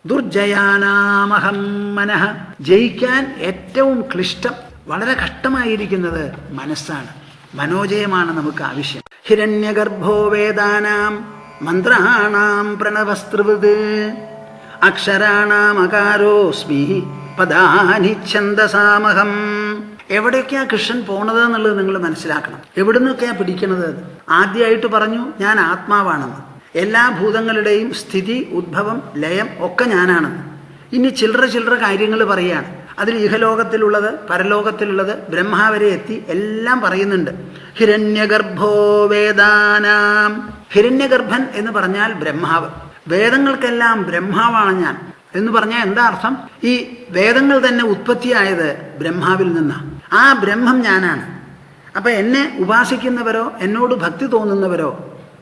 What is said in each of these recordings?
ദുർജയാനാമഹം മനഃ. ജയിക്കാൻ ഏറ്റവും ക്ലിഷ്ടം, വളരെ കഷ്ടമായിരിക്കുന്നത് മനസ്സാണ്. മനോജയമാണ് നമുക്ക് ആവശ്യം. ഹിരണ്യഗർഭോ വേദാനാം മന്ത്രാണാം പ്രണവസ്തൃവത് അക്ഷരാണാം അകാരോസ്മി പദാനി ഛന്ദസാമഹം. എവിടെയൊക്കെയാ കൃഷ്ണൻ പോണത് എന്നുള്ളത് നിങ്ങൾ മനസ്സിലാക്കണം. എവിടുന്നൊക്കെയാ പിടിക്കണത്? ആദ്യമായിട്ട് പറഞ്ഞു ഞാൻ ആത്മാവാണെന്ന്, എല്ലാ ഭൂതങ്ങളുടെയും സ്ഥിതി, ഉദ്ഭവം, ലയം ഒക്കെ ഞാനാണെന്ന്. ഇനി ചില്ലറ കാര്യങ്ങൾ പറയുകയാണ്. അതിൽ ഇഹലോകത്തിലുള്ളത്, പരലോകത്തിലുള്ളത്, ബ്രഹ്മാവരെ എത്തി എല്ലാം പറയുന്നുണ്ട്. ഹിരണ്യഗർഭോ വേദാനാം. ഹിരണ്യഗർഭൻ എന്ന് പറഞ്ഞാൽ ബ്രഹ്മാവ്. വേദങ്ങൾക്കെല്ലാം ബ്രഹ്മാവാണ് ഞാൻ എന്ന് പറഞ്ഞാൽ എന്താ അർത്ഥം? ഈ വേദങ്ങൾ തന്നെ ഉത്പത്തിയായത് ബ്രഹ്മാവിൽ നിന്നാണ്. ആ ബ്രഹ്മം ഞാനാണ്. അപ്പൊ എന്നെ ഉപാസിക്കുന്നവരോ എന്നോട് ഭക്തി തോന്നുന്നവരോ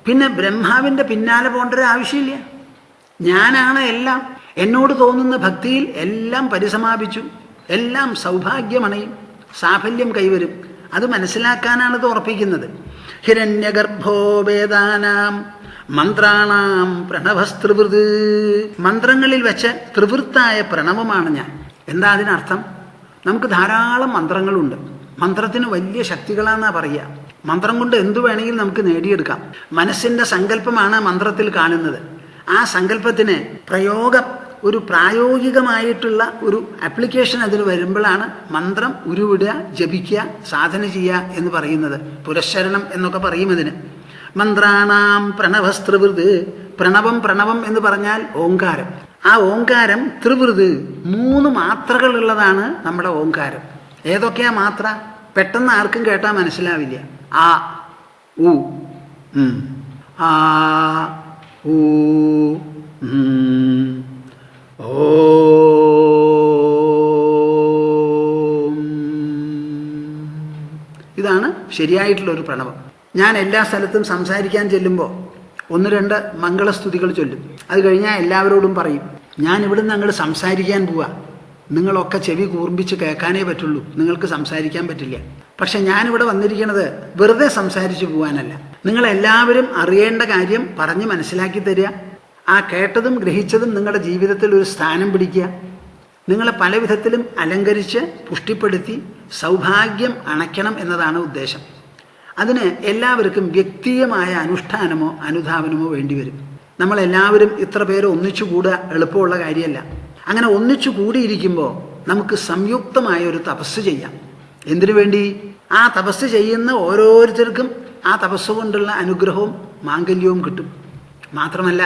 പിന്നെ ബ്രഹ്മാവിന്റെ പിന്നാലെ പോകേണ്ട ഒരു ആവശ്യമില്ല. ഞാനാണ് എല്ലാം. എന്നോട് തോന്നുന്ന ഭക്തിയിൽ എല്ലാം പരിസമാപിച്ചു, എല്ലാം സൗഭാഗ്യമണയും, സാഫല്യം കൈവരും. അത് മനസ്സിലാക്കാനാണ് ഇത് ഉറപ്പിക്കുന്നത്. ഹിരണ്യഗർഭോ വേദാനാം മന്ത്രാണാം പ്രണവസ്തൃവൃത്. മന്ത്രങ്ങളിൽ വെച്ച് ത്രിവൃത്തായ പ്രണവമാണ് ഞാൻ. എന്താ അതിനർത്ഥം? നമുക്ക് ധാരാളം മന്ത്രങ്ങളുണ്ട്. മന്ത്രത്തിന് വലിയ ശക്തികളാന്നാ പറയുക. മന്ത്രം കൊണ്ട് എന്തു വേണമെങ്കിലും നമുക്ക് നേടിയെടുക്കാം. മനസ്സിന്റെ സങ്കല്പമാണ് മന്ത്രത്തിൽ കാണുന്നത്. ആ സങ്കല്പത്തിന് പ്രയോഗം, ഒരു പ്രായോഗികമായിട്ടുള്ള ഒരു ആപ്ലിക്കേഷൻ അതിന് വരുമ്പോഴാണ് മന്ത്രം ഉരുവിടുക, ജപിക്കുക, സാധന ചെയ്യുക എന്ന് പറയുന്നത്. പുരസ്ചരണം എന്നൊക്കെ പറയും അതിന്. മന്ത്രാണാം പ്രണവസ്തൃവൃത്. പ്രണവം എന്ന് പറഞ്ഞാൽ ഓങ്കാരം. ആ ഓങ്കാരം ത്രിവൃത്, 3 മാത്രകളുള്ളതാണ് നമ്മുടെ ഓങ്കാരം. ഏതൊക്കെയാ മാത്ര? പെട്ടെന്ന് ആർക്കും കേട്ടാൽ മനസ്സിലാവില്ല. ആ ഉ ആ ഊ ഓ. ഇതാണ് ശരിയായിട്ടുള്ളൊരു പ്രണവം. ഞാൻ എല്ലാ സ്ഥലത്തും സംസാരിക്കാൻ ചെല്ലുമ്പോൾ 1-2 മംഗളസ്തുതികൾ ചൊല്ലും. അത് കഴിഞ്ഞാൽ എല്ലാവരോടും പറയും, ഞാൻ ഇവിടുന്ന് അങ്ങോട്ട് സംസാരിക്കാൻ പോവാ, നിങ്ങളൊക്കെ ചെവി കൂർമ്പിച്ച് കേൾക്കാനേ പറ്റുള്ളൂ, നിങ്ങൾക്ക് സംസാരിക്കാൻ പറ്റില്ല. പക്ഷെ ഞാനിവിടെ വന്നിരിക്കുന്നത് വെറുതെ സംസാരിച്ചു പോകാനല്ല. നിങ്ങളെല്ലാവരും അറിയേണ്ട കാര്യം പറഞ്ഞ് മനസ്സിലാക്കി തരിക. ആ കേട്ടതും ഗ്രഹിച്ചതും നിങ്ങളുടെ ജീവിതത്തിൽ ഒരു സ്ഥാനം പിടിക്കുക. നിങ്ങളെ പല വിധത്തിലും അലങ്കരിച്ച് പുഷ്ടിപ്പെടുത്തി സൗഭാഗ്യം അണയ്ക്കണം എന്നതാണ് ഉദ്ദേശം. അതിന് എല്ലാവർക്കും വ്യക്തിയമായ അനുഷ്ഠാനമോ അനുധാവനമോ വേണ്ടിവരും. നമ്മളെല്ലാവരും ഇത്ര പേര് ഒന്നിച്ചു കൂടുക എളുപ്പമുള്ള കാര്യമല്ല. അങ്ങനെ ഒന്നിച്ചു കൂടിയിരിക്കുമ്പോൾ നമുക്ക് സംയുക്തമായ ഒരു തപസ് ചെയ്യാം. എന്തിനു വേണ്ടി? ആ തപസ് ചെയ്യുന്ന ഓരോരുത്തർക്കും ആ തപസ് കൊണ്ടുള്ള അനുഗ്രഹവും മാംഗല്യവും കിട്ടും. മാത്രമല്ല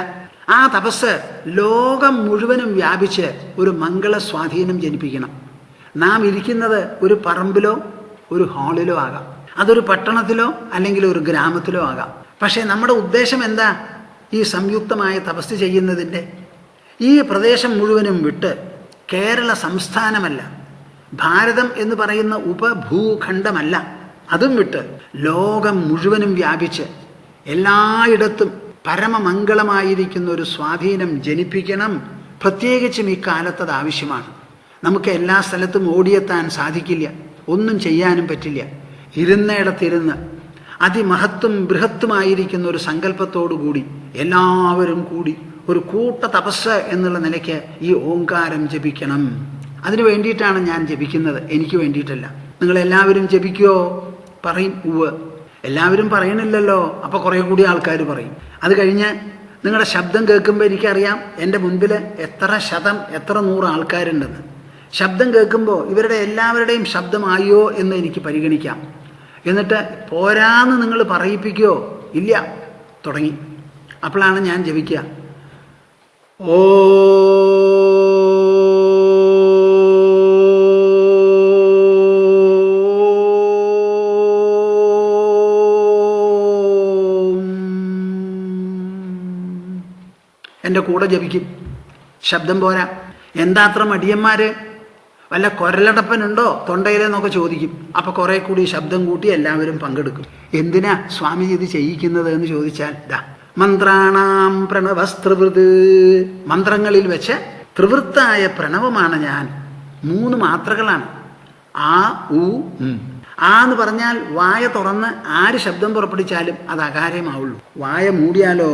ആ തപസ് ലോകം മുഴുവനും വ്യാപിച്ച് ഒരു മംഗള സ്വാധീനം ജനിപ്പിക്കണം. നാം ഇരിക്കുന്നത് ഒരു പറമ്പിലോ ഒരു ഹാളിലോ ആകാം, അതൊരു പട്ടണത്തിലോ അല്ലെങ്കിൽ ഒരു ഗ്രാമത്തിലോ ആകാം. പക്ഷേ നമ്മുടെ ഉദ്ദേശം എന്താ? ഈ സംയുക്തമായ തപസ് ചെയ്യുന്നതിൻ്റെ ഈ പ്രദേശം മുഴുവനും വിട്ട്, കേരള സംസ്ഥാനമല്ല, ഭാരതം എന്ന് പറയുന്ന ഉപഭൂഖണ്ഡമല്ല, അതും വിട്ട് ലോകം മുഴുവനും വ്യാപിച്ച് എല്ലായിടത്തും പരമമംഗളമായിരിക്കുന്ന ഒരു സ്വാധീനം ജനിപ്പിക്കണം. പ്രത്യേകിച്ചും ഈ കാലത്തത് ആവശ്യമാണ്. നമുക്ക് എല്ലാ സ്ഥലത്തും ഓടിയെത്താൻ സാധിക്കില്ല, ഒന്നും ചെയ്യാനും പറ്റില്ല. ഇരുന്നയിടത്തിരുന്ന് അതിമഹത്വം ബൃഹത്തുമായിരിക്കുന്ന ഒരു സങ്കല്പത്തോടുകൂടി എല്ലാവരും കൂടി ഒരു കൂട്ട തപസ് എന്നുള്ള നിലയ്ക്ക് ഈ ഓങ്കാരം ജപിക്കണം. അതിനു വേണ്ടിയിട്ടാണ് ഞാൻ ജപിക്കുന്നത്, എനിക്ക് വേണ്ടിയിട്ടല്ല. നിങ്ങളെല്ലാവരും ജപിക്കുമോ? പറയും ഉവ്. എല്ലാവരും പറയണില്ലല്ലോ, അപ്പോൾ കുറേ കൂടി ആൾക്കാർ പറയും. അത് കഴിഞ്ഞ് നിങ്ങളുടെ ശബ്ദം കേൾക്കുമ്പോൾ എനിക്കറിയാം എൻ്റെ മുൻപിൽ എത്ര ശതം, എത്ര 100 ആൾക്കാരുണ്ടെന്ന്. ശബ്ദം കേൾക്കുമ്പോൾ ഇവരുടെ എല്ലാവരുടെയും ശബ്ദമായോ എന്ന് എനിക്ക് പരിഗണിക്കാം. എന്നിട്ട് പോരാന്ന് നിങ്ങൾ പറയിപ്പിക്കുകയോ? ഇല്ല, തുടങ്ങി. അപ്പോഴാണ് ഞാൻ ജപിക്കുക. ഓ എൻ്റെ കൂടെ ജപിക്കും. ശബ്ദം പോരാ. എന്താ അത്ര മടിയന്മാര്? വല്ല കൊരലടപ്പനുണ്ടോ തൊണ്ടയിലെന്നൊക്കെ ചോദിക്കും. അപ്പോൾ കുറേ കൂടി ശബ്ദം കൂട്ടി എല്ലാവരും പങ്കെടുക്കും. എന്തിനാ സ്വാമിജി ഇത് ചെയ്യിക്കുന്നത് എന്ന് ചോദിച്ചാൽ, മന്ത്രാണാം പ്രണവസ്തൃവൃത്. മന്ത്രങ്ങളിൽ വെച്ച് ത്രിവൃത്തായ പ്രണവമാണ് ഞാൻ. 3 മാത്രകളാണ്. ആ ഉ. ആ എന്ന് പറഞ്ഞാൽ വായ തുറന്ന് ആര് ശബ്ദം പുറപ്പെടുവിച്ചാലും അത് അകാരമാവുള്ളൂ. വായ മൂടിയാലോ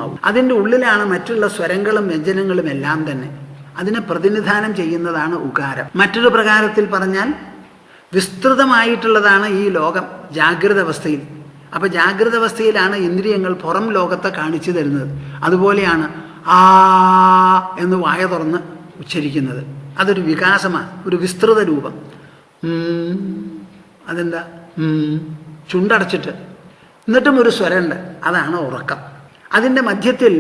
ആവും. അതിൻ്റെ ഉള്ളിലാണ് മറ്റുള്ള സ്വരങ്ങളും വ്യഞ്ജനങ്ങളും എല്ലാം തന്നെ. അതിനെ പ്രതിനിധാനം ചെയ്യുന്നതാണ് ഉകാരം. മറ്റൊരു പ്രകാരത്തിൽ പറഞ്ഞാൽ വിസ്തൃതമായിട്ടുള്ളതാണ് ഈ ലോകം ജാഗ്രത അവസ്ഥയിൽ. അപ്പം ജാഗ്രത അവസ്ഥയിലാണ് ഇന്ദ്രിയങ്ങൾ പുറം ലോകത്തെ കാണിച്ചു തരുന്നത്. അതുപോലെയാണ് ആ എന്ന് വായ തുറന്ന് ഉച്ചരിക്കുന്നത്. അതൊരു വികാസമാണ്, ഒരു വിസ്തൃത രൂപം. അതെന്താ? ചുണ്ടടച്ചിട്ട് എന്നിട്ടും ഒരു സ്വരമുണ്ട്, അതാണ് ഉറക്കം. അതിൻ്റെ മധ്യത്തിൽ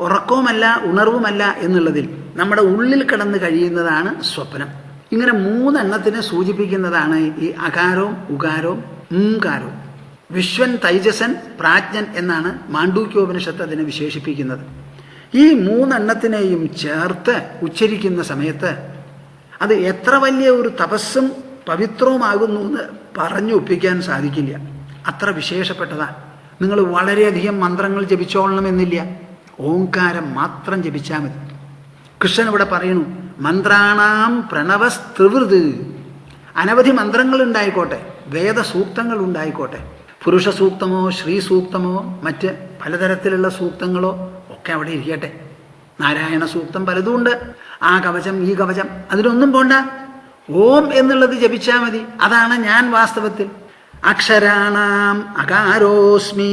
ഉറക്കവുമല്ല ഉണർവുമല്ല എന്നുള്ളതിൽ നമ്മുടെ ഉള്ളിൽ കിടന്ന് കഴിയുന്നതാണ് സ്വപ്നം. ഇങ്ങനെ മൂന്നെണ്ണത്തിനെ സൂചിപ്പിക്കുന്നതാണ് ഈ അകാരവും ഉകാരവും ഉംകാരവും. വിശ്വൻ, തൈജസൻ, പ്രാജ്ഞൻ എന്നാണ് മാണ്ഡൂക്യോപനിഷത്ത് അതിനെ വിശേഷിപ്പിക്കുന്നത്. ഈ മൂന്നെണ്ണത്തിനെയും ചേർത്ത് ഉച്ചരിക്കുന്ന സമയത്ത് അത് എത്ര വലിയ ഒരു തപസ്സും പവിത്രവുമാകുന്നു എന്ന് പറഞ്ഞു ഒപ്പിക്കാൻ സാധിക്കില്ല. അത്ര വിശേഷപ്പെട്ടതാ. നിങ്ങൾ വളരെയധികം മന്ത്രങ്ങൾ ജപിച്ചോളണമെന്നില്ല, ഓംകാരം മാത്രം ജപിച്ചാൽ മതി. കൃഷ്ണൻ ഇവിടെ പറയുന്നു, മന്ത്രാണാം പ്രണവസ്ത്രിവൃത്. അനവധി മന്ത്രങ്ങൾ ഉണ്ടായിക്കോട്ടെ, വേദസൂക്തങ്ങൾ ഉണ്ടായിക്കോട്ടെ, പുരുഷ സൂക്തമോ ശ്രീ സൂക്തമോ മറ്റ് പലതരത്തിലുള്ള സൂക്തങ്ങളോ ഒക്കെ അവിടെ ഇരിക്കട്ടെ. നാരായണ സൂക്തം പലതുമുണ്ട്, ആ കവചം ഈ കവചം, അതിനൊന്നും പോണ്ട. ഓം എന്നുള്ളത് ജപിച്ചാൽ മതി. അതാണ് ഞാൻ വാസ്തവത്തിൽ. അക്ഷരാണാം അകാരോസ്മി.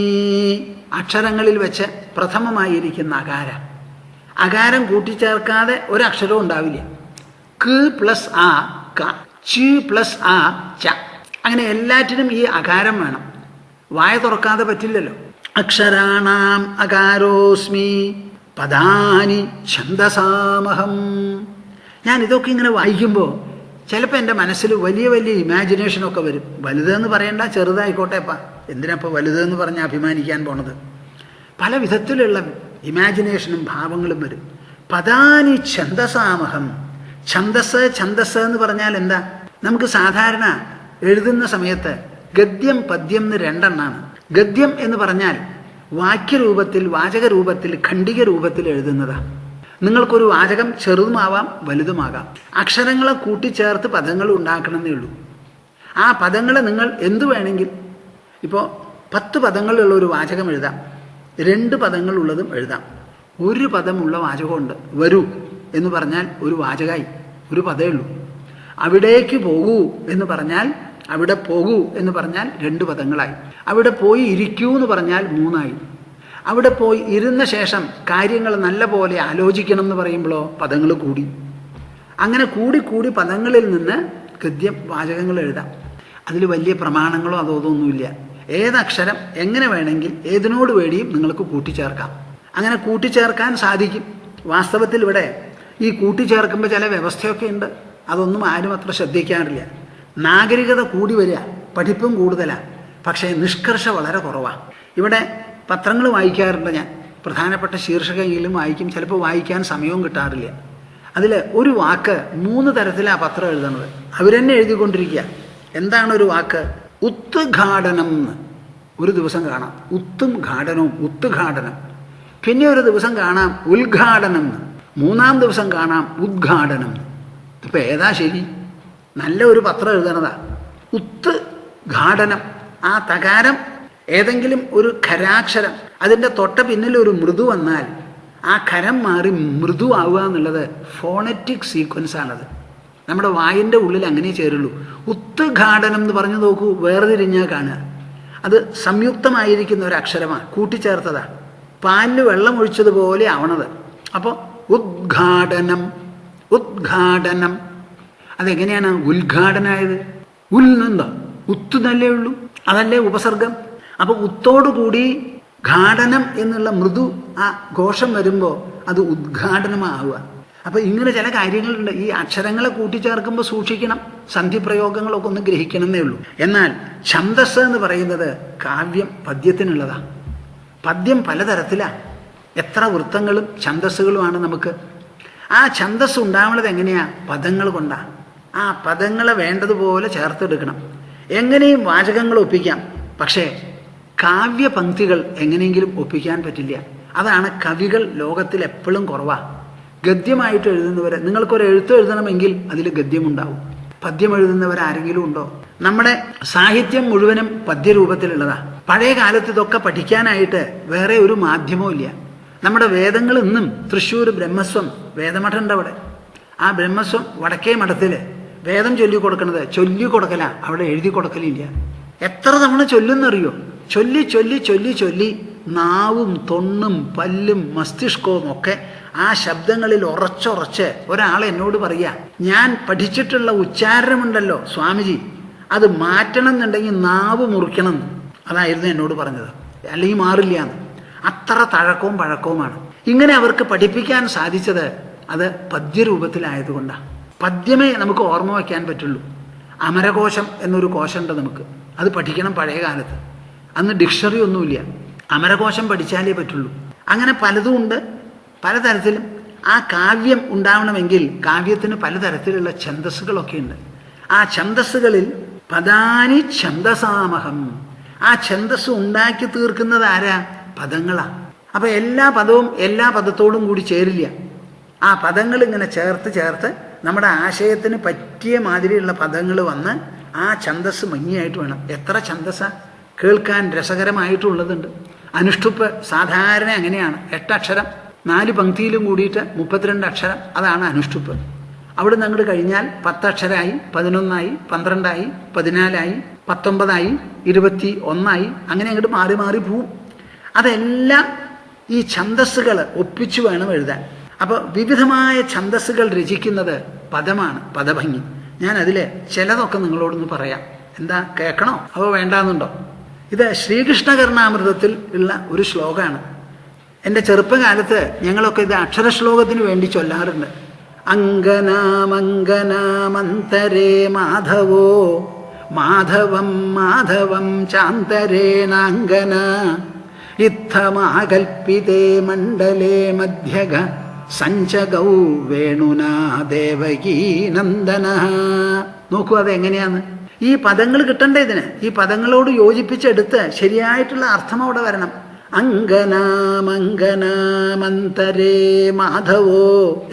അക്ഷരങ്ങളിൽ വെച്ച് പ്രഥമമായിരിക്കുന്ന അകാര. അകാരം കൂട്ടിച്ചേർക്കാതെ ഒരക്ഷരവും ഉണ്ടാവില്ല. ക് പ്ലസ് ആ ക, ചി പ്ലസ് ആ ച. അങ്ങനെ എല്ലാറ്റിനും ഈ അകാരം വേണം. വായ തുറക്കാതെ പറ്റില്ലല്ലോ. അക്ഷരാണാം അകാരോസ്മി പദാനി ഛന്ദസാമഹം. ഞാൻ ഇതൊക്കെ ഇങ്ങനെ വായിക്കുമ്പോൾ ചിലപ്പോൾ എൻ്റെ മനസ്സിൽ വലിയ വലിയ ഇമാജിനേഷനൊക്കെ വരും. വലുതെന്ന് പറയണ്ട, ചെറുതായിക്കോട്ടെപ്പാ, എന്തിനപ്പോൾ വലുതെന്ന് പറഞ്ഞ് അഭിമാനിക്കാൻ പോണത്. പല വിധത്തിലുള്ള ഇമാജിനേഷനും ഭാവങ്ങളും വരും. പദാനി ഛന്ദസാമഹം. ഛന്ദസ് എന്ന് പറഞ്ഞാൽ എന്താ? നമുക്ക് സാധാരണ എഴുതുന്ന സമയത്ത് ഗദ്യം പദ്യം എന്ന് രണ്ടെണ്ണാണ്. ഗദ്യം എന്ന് പറഞ്ഞാൽ വാക്യരൂപത്തിൽ, വാചക രൂപത്തിൽ, ഖണ്ഡിക രൂപത്തിൽ എഴുതുന്നതാണ്. നിങ്ങൾക്കൊരു വാചകം ചെറുതുമാവാം വലുതുമാകാം. അക്ഷരങ്ങളെ കൂട്ടിച്ചേർത്ത് പദങ്ങൾ ഉണ്ടാക്കണമെന്നേ ഉള്ളൂ. ആ പദങ്ങളെ നിങ്ങൾ എന്തു വേണമെങ്കിൽ, ഇപ്പോൾ 10 പദങ്ങളുള്ള ഒരു വാചകം എഴുതാം, 2 പദങ്ങളുള്ളതും എഴുതാം. 1 പദമുള്ള വാചകമുണ്ട്. വരൂ എന്ന് പറഞ്ഞാൽ ഒരു വാചകമായി, ഒരു പദമേ ഉള്ളൂ. അവിടേക്ക് പോകൂ എന്ന് പറഞ്ഞാൽ, അവിടെ പോകൂ എന്ന് പറഞ്ഞാൽ 2 പദങ്ങളായി. അവിടെ പോയി ഇരിക്കൂ എന്ന് പറഞ്ഞാൽ 3 ആയി. അവിടെ പോയി ഇരുന്ന ശേഷം കാര്യങ്ങൾ നല്ല പോലെ ആലോചിക്കണം എന്ന് പറയുമ്പോഴോ പദങ്ങൾ കൂടി. അങ്ങനെ കൂടി കൂടി പദങ്ങളിൽ നിന്ന് ഗദ്യം വാചകങ്ങൾ എഴുതാം. അതിൽ വലിയ പ്രമാണങ്ങളോ അതൊന്നുമില്ല. ഏതക്ഷരം എങ്ങനെ വേണമെങ്കിൽ ഏതിനോട് വേണ്ടിയും നിങ്ങൾക്ക് കൂട്ടിച്ചേർക്കാം. അങ്ങനെ കൂട്ടിച്ചേർക്കാൻ സാധിക്കും. വാസ്തവത്തിൽ ഇവിടെ ഈ കൂട്ടിച്ചേർക്കുമ്പോൾ ചില വ്യവസ്ഥയൊക്കെ ഉണ്ട്. അതൊന്നും ആരും അത്ര ശ്രദ്ധിക്കാറില്ല. നാഗരികത കൂടി വരിക, പഠിപ്പും കൂടുതലാണ്, പക്ഷേ നിഷ്കർഷ വളരെ കുറവാണ്. ഇവിടെ പത്രങ്ങൾ വായിക്കാറുണ്ട് ഞാൻ. പ്രധാനപ്പെട്ട ശീർഷകമെങ്കിലും വായിക്കും. ചിലപ്പോൾ വായിക്കാൻ സമയവും കിട്ടാറില്ല. അതിൽ ഒരു വാക്ക് 3 തരത്തിലാണ് പത്രം എഴുതുന്നത്. അവരെന്നെ എഴുതിക്കൊണ്ടിരിക്കുക. എന്താണ് ഒരു വാക്ക്? ഉത്ഘാടനം എന്ന് ഒരു ദിവസം കാണാം. ഉത്തും ഘാടനവും, ഉത്ഘാടനം. പിന്നെ ഒരു ദിവസം കാണാം ഉദ്ഘാടനം എന്ന്. 3-ാം ദിവസം കാണാം ഉദ്ഘാടനം. ഇപ്പം ഏതാ ശരി? നല്ല ഒരു പത്രം എഴുതണതാ. ഉത്ഘാടനം. ആ തകാരം ഏതെങ്കിലും ഒരു ഖരാക്ഷരം, അതിൻ്റെ തൊട്ട പിന്നിൽ ഒരു മൃദു വന്നാൽ ആ ഖരം മാറി മൃദു ആവുക എന്നുള്ളത് ഫോണറ്റിക് സീക്വൻസാണത്. നമ്മുടെ വായിൻ്റെ ഉള്ളിൽ അങ്ങനെ ചേരുള്ളൂ. ഉത്ഘാടനം എന്ന് പറഞ്ഞു നോക്കൂ, വേർതിരിഞ്ഞാൽ കാണുക. അത് സംയുക്തമായിരിക്കുന്ന ഒരു അക്ഷരമാണ്, കൂട്ടിച്ചേർത്തതാണ്. പാലിൽ വെള്ളം ഒഴിച്ചതുപോലെ ആവണത്. അപ്പോൾ ഉദ്ഘാടനം, ഉദ്ഘാടനം. അതെങ്ങനെയാണ് ഉദ്ഘാടനായത്? ഉൽന്നെന്താ? ഉത്ത് നല്ലേ ഉള്ളൂ, അതല്ലേ ഉപസർഗം. അപ്പോൾ ഉത്തോടുകൂടി ഘാടനം എന്നുള്ള മൃദു ആ ഘോഷം വരുമ്പോൾ അത് ഉദ്ഘാടനമാവുക. അപ്പോൾ ഇങ്ങനെ ചില കാര്യങ്ങളുണ്ട്. ഈ അക്ഷരങ്ങളെ കൂട്ടിച്ചേർക്കുമ്പോൾ സൂക്ഷിക്കണം. സന്ധിപ്രയോഗങ്ങളൊക്കെ ഒന്ന് ഗ്രഹിക്കണമെന്നേ ഉള്ളൂ. എന്നാൽ ഛന്ദസ് എന്ന് പറയുന്നത് കാവ്യം, പദ്യത്തിനുള്ളതാണ്. പദ്യം പലതരത്തിലാണ്. എത്ര വൃത്തങ്ങളും ഛന്ദസ്സുകളുമാണ് നമുക്ക്. ആ ഛന്ദസ് ഉണ്ടാവുന്നത് എങ്ങനെയാണ്? പദങ്ങൾ കൊണ്ടാണ്. ആ പദങ്ങളെ വേണ്ടതുപോലെ ചേർത്തെടുക്കണം. എങ്ങനെയും വാചകങ്ങൾ ഒപ്പിക്കാം, പക്ഷേ കാവ്യപംക്തികൾ എങ്ങനെയെങ്കിലും ഒപ്പിക്കാൻ പറ്റില്ല. അതാണ് കവികൾ ലോകത്തിൽ എപ്പോഴും കുറവാണ്. ഗദ്യമായിട്ട് എഴുതുന്നവരെ, നിങ്ങൾക്കൊരു എഴുത്ത് എഴുതണമെങ്കിൽ അതിൽ ഗദ്യമുണ്ടാവും. പദ്യം എഴുതുന്നവരാരെങ്കിലും ഉണ്ടോ? നമ്മുടെ സാഹിത്യം മുഴുവനും പദ്യരൂപത്തിലുള്ളതാണ്. പഴയ കാലത്ത് ഇതൊക്കെ പഠിക്കാനായിട്ട് വേറെ ഒരു മാധ്യമവും ഇല്ല. നമ്മുടെ വേദങ്ങൾ ഇന്നും തൃശ്ശൂർ ബ്രഹ്മസ്വം വേദമഠമുണ്ട് അവിടെ. ആ ബ്രഹ്മസ്വം വടക്കേ മഠത്തിൽ വേദം ചൊല്ലിക്കൊടുക്കല, അവിടെ എഴുതി കൊടുക്കലില്ല. എത്ര തവണ ചൊല്ലുന്നറിയോ? ചൊല്ലി ചൊല്ലി ചൊല്ലി ചൊല്ലി നാവും തൊണ്ണും പല്ലും മസ്തിഷ്കവും ഒക്കെ ആ ശബ്ദങ്ങളിൽ ഉറച്ചുറച്ച് ഒരാൾ എന്നോട് പറയാ, ഞാൻ പഠിച്ചിട്ടുള്ള ഉച്ചാരണമുണ്ടല്ലോ സ്വാമിജി, അത് മാറ്റണം എന്നുണ്ടെങ്കിൽ നാവ് മുറിക്കണം. അതായിരുന്നു എന്നോട് പറഞ്ഞത്. അല്ലെങ്കിൽ മാറില്ല എന്ന്. അത്ര തഴക്കവും പഴക്കവുമാണ്. ഇങ്ങനെ അവർക്ക് പഠിപ്പിക്കാൻ സാധിച്ചത് അത് പദ്യരൂപത്തിലായതുകൊണ്ടാണ്. പദ്യമേ നമുക്ക് ഓർമ്മ വയ്ക്കാൻ പറ്റുള്ളൂ. അമരകോശം എന്നൊരു കോശമുണ്ട് നമുക്ക്, അത് പഠിക്കണം. പഴയ കാലത്ത് അന്ന് ഡിക്ഷണറി ഒന്നുമില്ല, അമരകോശം പഠിച്ചാലേ പറ്റുള്ളൂ. അങ്ങനെ പലതും ഉണ്ട്, പലതരത്തിലും. ആ കാവ്യം ഉണ്ടാവണമെങ്കിൽ കാവ്യത്തിന് പലതരത്തിലുള്ള ഛന്ദസ്സുകളൊക്കെ ഉണ്ട്. ആ ഛന്ദസ്സുകളിൽ പദാനി ഛന്ദസാമഹം, ആ ഛന്ദസ് ഉണ്ടാക്കി തീർക്കുന്നത് ആരാ? പദങ്ങളാണ്. അപ്പൊ എല്ലാ പദവും എല്ലാ പദത്തോടും കൂടി ചേരില്ല. ആ പദങ്ങൾ ഇങ്ങനെ ചേർത്ത് ചേർത്ത് നമ്മുടെ ആശയത്തിന് പറ്റിയ മാതിരിയുള്ള പദങ്ങൾ വന്ന് ആ ഛന്ദസ് ഭംഗിയായിട്ട് വേണം. എത്ര ഛന്ദസ്സ കേൾക്കാൻ രസകരമായിട്ടുള്ളതുണ്ട്. അനുഷ്ഠുപ്പ് സാധാരണ അങ്ങനെയാണ്. 8 അക്ഷരം 4 പങ്ക്തിയിലും കൂടിയിട്ട് 32 അക്ഷരം, അതാണ് അനുഷ്ഠുപ്പ്. അവിടെ നിന്ന് അങ്ങോട്ട് കഴിഞ്ഞാൽ 10 അക്ഷരമായി, 11ആയി, 12ആയി, 14ആയി, 19ആയി, 21ആയി, അങ്ങനെ അങ്ങോട്ട് മാറി മാറി പോവും. അതെല്ലാം ഈ ഛന്ദസ്സുകൾ ഒപ്പിച്ചു വേണം എഴുതാൻ. അപ്പോൾ വിവിധമായ ഛന്ദസ്സുകൾ രചിക്കുന്നത് പദമാണ്, പദഭംഗി. ഞാൻ അതിൽ ചിലതൊക്കെ നിങ്ങളോടൊന്ന് പറയാം. എന്താ, കേൾക്കണോ അപ്പോൾ വേണ്ടാന്നുണ്ടോ? ഇത് ശ്രീകൃഷ്ണകർണാമൃതത്തിൽ ഉള്ള ഒരു ശ്ലോകമാണ്. എൻ്റെ ചെറുപ്പകാലത്ത് ഞങ്ങളൊക്കെ ഇത് അക്ഷരശ്ലോകത്തിന് വേണ്ടി ചൊല്ലാറുണ്ട്. അങ്കനാമങ്കനാമന്തരേ മാധവോ മാധവം മാധവം ചാന്തരേണാങ്കന ഇത്തമാകൽപ്പിതേ മണ്ഡലേ മധ്യഗ സഞ്ചഗൗ വേണുനാ ദേവകീ നന്ദന. നോക്കൂ അതെങ്ങനെയാന്ന്. ഈ പദങ്ങൾ കിട്ടണ്ടേ ഇതിന്. ഈ പദങ്ങളോട് യോജിപ്പിച്ചെടുത്ത് ശരിയായിട്ടുള്ള അർത്ഥം അവിടെ വരണം. അങ്കനാമങ്കനാമന്തരേ മാധവോ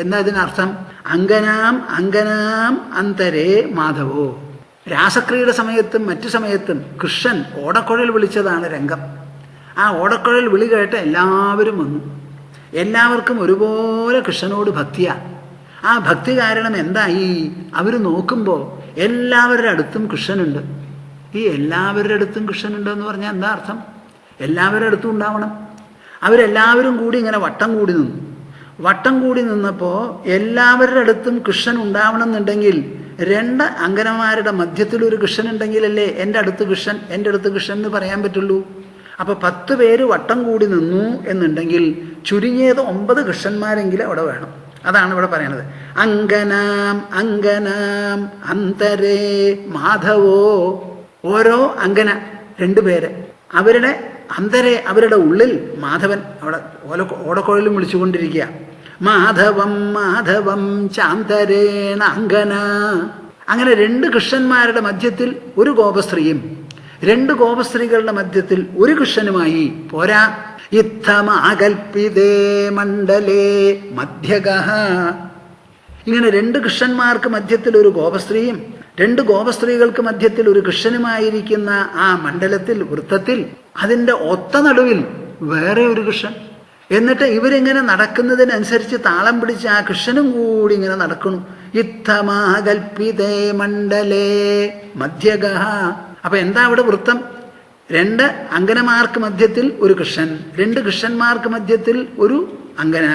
എന്താ ഇതിനർത്ഥം? അങ്കനാം അങ്കനാം അന്തരേ മാധവോ. രാസക്രീഡ സമയത്തും മറ്റു സമയത്തും കൃഷ്ണൻ ഓടക്കുഴൽ വിളിച്ചതാണ് രംഗം. ആ ഓടക്കുഴൽ വിളി കേട്ട് എല്ലാവരും വന്നു. എല്ലാവർക്കും ഒരുപോലെ കൃഷ്ണനോട് ഭക്തിയാണ്. ആ ഭക്തി കാരണം എന്തായി? അവർ നോക്കുമ്പോൾ എല്ലാവരുടെ അടുത്തും കൃഷ്ണനുണ്ട്. ഈ എല്ലാവരുടെ അടുത്തും കൃഷ്ണനുണ്ട് എന്ന് പറഞ്ഞാൽ എന്താ അർത്ഥം? എല്ലാവരുടെ അടുത്തും ഉണ്ടാവണം. അവരെല്ലാവരും കൂടി ഇങ്ങനെ വട്ടം കൂടി നിന്നു. വട്ടം കൂടി നിന്നപ്പോൾ എല്ലാവരുടെ അടുത്തും കൃഷ്ണൻ ഉണ്ടാവണം എന്നുണ്ടെങ്കിൽ 2 അങ്കനമാരുടെ മധ്യത്തിലൊരു കൃഷ്ണൻ ഉണ്ടെങ്കിലല്ലേ എൻ്റെ അടുത്ത് കൃഷ്ണൻ, എൻ്റെ അടുത്ത് കൃഷ്ണൻ എന്ന് പറയാൻ പറ്റുള്ളൂ. അപ്പോൾ 10 പേര് വട്ടം കൂടി നിന്നു എന്നുണ്ടെങ്കിൽ ചുരുങ്ങിയത് 9 കൃഷ്ണന്മാരെങ്കിലും അവിടെ വേണം. അതാണ് ഇവിടെ പറയണത്. അങ്കനാം അങ്കനാം അന്തരേ മാധവോ. ഓരോ അങ്കന 2 പേര്, അവരുടെ അന്തരെ അവരുടെ ഉള്ളിൽ മാധവൻ അവിടെ ഓടക്കുഴലും വിളിച്ചുകൊണ്ടിരിക്കുക. മാധവം മാധവം ചാന്തരേണ അങ്കന. അങ്ങനെ 2 കൃഷ്ണന്മാരുടെ മധ്യത്തിൽ ഒരു ഗോപസ്ത്രീയും 2 ഗോപസ്ത്രീകളുടെ മധ്യത്തിൽ ഒരു കൃഷ്ണനുമായി പോരാ. ഇത്തമാകൽപ്പിതേ മണ്ഡലേ മധ്യഗഃ. ഇങ്ങനെ 2 കൃഷ്ണന്മാർക്ക് മധ്യത്തിൽ ഒരു ഗോപസ്ത്രീയും 2 ഗോപസ്ത്രീകൾക്ക് മധ്യത്തിൽ ഒരു കൃഷ്ണനുമായിരിക്കുന്ന ആ മണ്ഡലത്തിൽ, വൃത്തത്തിൽ, അതിൻ്റെ ഒത്ത നടുവിൽ വേറെ ഒരു കൃഷ്ണൻ. എന്നിട്ട് ഇവരിങ്ങനെ നടക്കുന്നതിനനുസരിച്ച് താളം പിടിച്ച് ആ കൃഷ്ണനും കൂടി ഇങ്ങനെ നടക്കണു. ഇത്തമാകൽപ്പിതേ മണ്ഡലേ മധ്യഗഃ. അപ്പൊ എന്താ അവിടെ വൃത്തം? 2 അങ്കനമാർക്ക് മധ്യത്തിൽ ഒരു കൃഷ്ണൻ, 2 കൃഷ്ണന്മാർക്ക് മധ്യത്തിൽ ഒരു അങ്കന.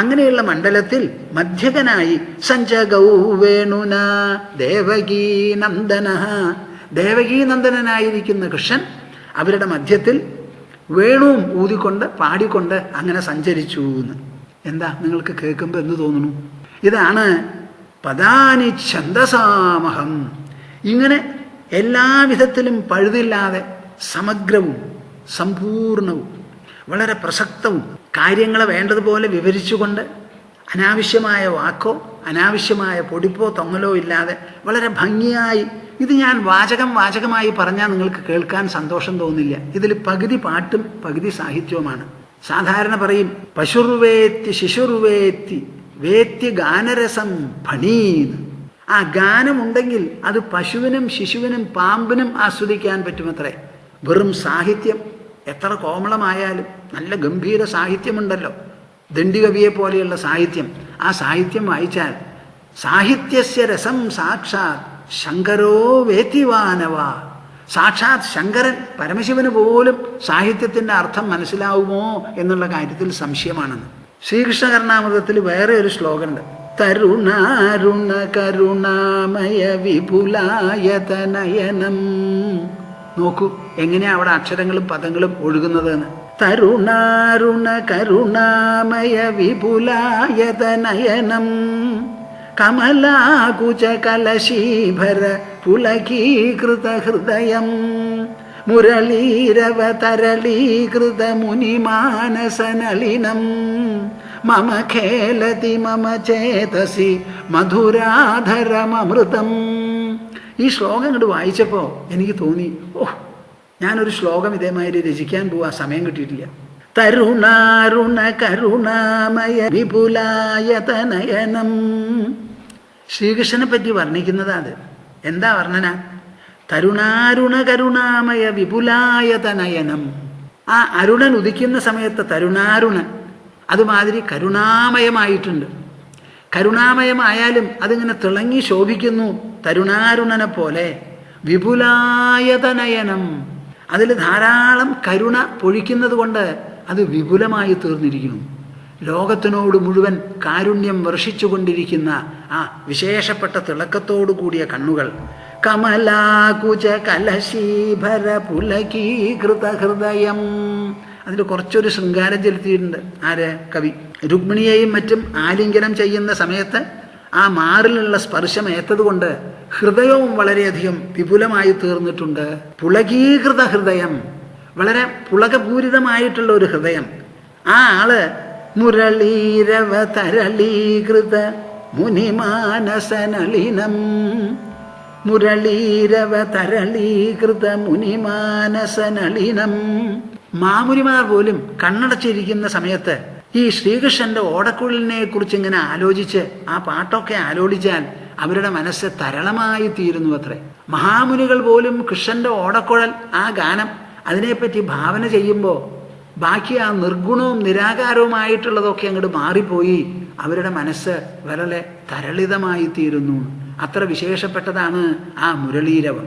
അങ്ങനെയുള്ള മണ്ഡലത്തിൽ മധ്യകനായി സഞ്ചഗൗ വേണുന ദേവകീ നന്ദന. ദേവകീ നന്ദനായിരിക്കുന്ന കൃഷ്ണൻ അവരുടെ മധ്യത്തിൽ വേണുവും ഊതിക്കൊണ്ട് പാടിക്കൊണ്ട് അങ്ങനെ സഞ്ചരിച്ചു എന്ന്. എന്താ നിങ്ങൾക്ക് കേൾക്കുമ്പോൾ എന്ത് തോന്നുന്നു? ഇതാണ് പദാനി ഛന്ദസാമഹം. ഇങ്ങനെ എല്ലാവിധത്തിലും പഴുതില്ലാതെ സമഗ്രവും സമ്പൂർണവും വളരെ പ്രസക്തവും കാര്യങ്ങളെ വേണ്ടതുപോലെ വിവരിച്ചുകൊണ്ട് അനാവശ്യമായ വാക്കോ അനാവശ്യമായ പൊടിപ്പോ തൊങ്ങലോ ഇല്ലാതെ വളരെ ഭംഗിയായി. ഇത് ഞാൻ വാചകമായി പറഞ്ഞാൽ നിങ്ങൾക്ക് കേൾക്കാൻ സന്തോഷം തോന്നില്ല. ഇതിൽ പകുതി പാട്ടും പകുതി സാഹിത്യവുമാണ്. സാധാരണ പറയും പശുർവേത്തി ശിശുർവേത്തി വേത്തി ഗാനരസം ഫണീന്ന്. ആ ഗാനമുണ്ടെങ്കിൽ അത് പശുവിനും ശിശുവിനും പാമ്പിനും ആസ്വദിക്കാൻ പറ്റുമത്രേ. വെറും സാഹിത്യം എത്ര കോമളമായാലും നല്ല ഗംഭീര സാഹിത്യമുണ്ടല്ലോ, ദണ്ഡികവിയെ പോലെയുള്ള സാഹിത്യം. ആ സാഹിത്യം വായിച്ചാൽ സാഹിത്യസ്യ രസം സാക്ഷാത് ശങ്കരോ വേത്തിവാനവ. സാക്ഷാത് ശങ്കരൻ പരമശിവന് പോലും സാഹിത്യത്തിൻ്റെ അർത്ഥം മനസ്സിലാവുമോ എന്നുള്ള കാര്യത്തിൽ സംശയമാണെന്ന്. ശ്രീകൃഷ്ണ കർണാമൃതത്തിൽ വേറെ ഒരു ശ്ലോകമുണ്ട്. തരുണാരുണ കരുണാമയ വിപുലായതനയനം. നോക്കൂ എങ്ങനെയാ അവിടെ അക്ഷരങ്ങളും പദങ്ങളും ഒഴുകുന്നത് എന്ന്. തരുണാരുണ കരുണാമയ വിപുലായതനയനം കമലാകുച കലശീഭര പുലകീകൃത ഹൃദയം മുരളീരവ തരളീകൃത മുനിമാനസനളിനം മമ ഖേലതി മമ ചേതസി മധുരാധരമൃതം. ഈ ശ്ലോകം ഇങ്ങോട്ട് വായിച്ചപ്പോൾ എനിക്ക് തോന്നി, ഞാനൊരു ശ്ലോകം ഇതേമാതിരി രചിക്കാൻ പോവാ, സമയം കിട്ടിയിട്ടില്ല. തരുണാരുണ കരുണാമയ വിപുലായതനയനം. ശ്രീകൃഷ്ണനെ പറ്റി വർണ്ണിക്കുന്നത് അത്. എന്താ വർണ്ണന? തരുണാരുണ കരുണാമയ വിപുലായതനയനം. ആ അരുണൻ ഉദിക്കുന്ന സമയത്ത് തരുണാരുണൻ അതുമാതിരി കരുണാമയമായിട്ടുണ്ട്. കരുണാമയമായാലും അതിങ്ങനെ തിളങ്ങി ശോഭിക്കുന്നു തരുണാരുണനെ പോലെ. വിപുലായതനയനം, അതിൽ ധാരാളം കരുണ പൊഴിക്കുന്നത് കൊണ്ട് അത് വിപുലമായി തീർന്നിരിക്കുന്നു. ലോകത്തിനോട് മുഴുവൻ കാരുണ്യം വർഷിച്ചുകൊണ്ടിരിക്കുന്ന ആ വിശേഷപ്പെട്ട തിളക്കത്തോടു കൂടിയ കണ്ണുകൾ. കമലാകുച കലശീഭര പുലകീകൃത ഹൃദയം. അതിൽ കുറച്ചൊരു ശൃംഗാരം ചെലുത്തിയിട്ടുണ്ട് ആര്? കവി. രുക്മിണിയെയും മറ്റും ആലിംഗനം ചെയ്യുന്ന സമയത്ത് ആ മാറിലുള്ള സ്പർശം ഏത്തതുകൊണ്ട് ഹൃദയവും വളരെയധികം വിപുലമായി തീർന്നിട്ടുണ്ട്. പുളകീകൃത ഹൃദയം, വളരെ പുളകപൂരിതമായിട്ടുള്ള ഒരു ഹൃദയം. ആ ആള് മുരളീരവ തരളീകൃത മുനിമാനസനളിനം. മുരളീരവ തരളീകൃത മുനിമാനസനളിനം. മാമുനിമാർ പോലും കണ്ണടച്ചിരിക്കുന്ന സമയത്ത് ഈ ശ്രീകൃഷ്ണന്റെ ഓടക്കുഴലിനെ കുറിച്ച് ഇങ്ങനെ ആലോചിച്ച് ആ പാട്ടൊക്കെ ആലോചിച്ചാൽ അവരുടെ മനസ്സ് തരളമായി തീരുന്നു അത്രേ. മഹാമുനികൾ പോലും കൃഷ്ണന്റെ ഓടക്കുഴൽ, ആ ഗാനം, അതിനെപ്പറ്റി ഭാവന ചെയ്യുമ്പോൾ ബാക്കി ആ നിർഗുണവും നിരാകാരവുമായിട്ടുള്ളതൊക്കെ അങ്ങോട്ട് മാറിപ്പോയി അവരുടെ മനസ്സ് വളരെ തരളിതമായി തീരുന്നു. അത്ര വിശേഷപ്പെട്ടതാണ് ആ മുരളീരവം.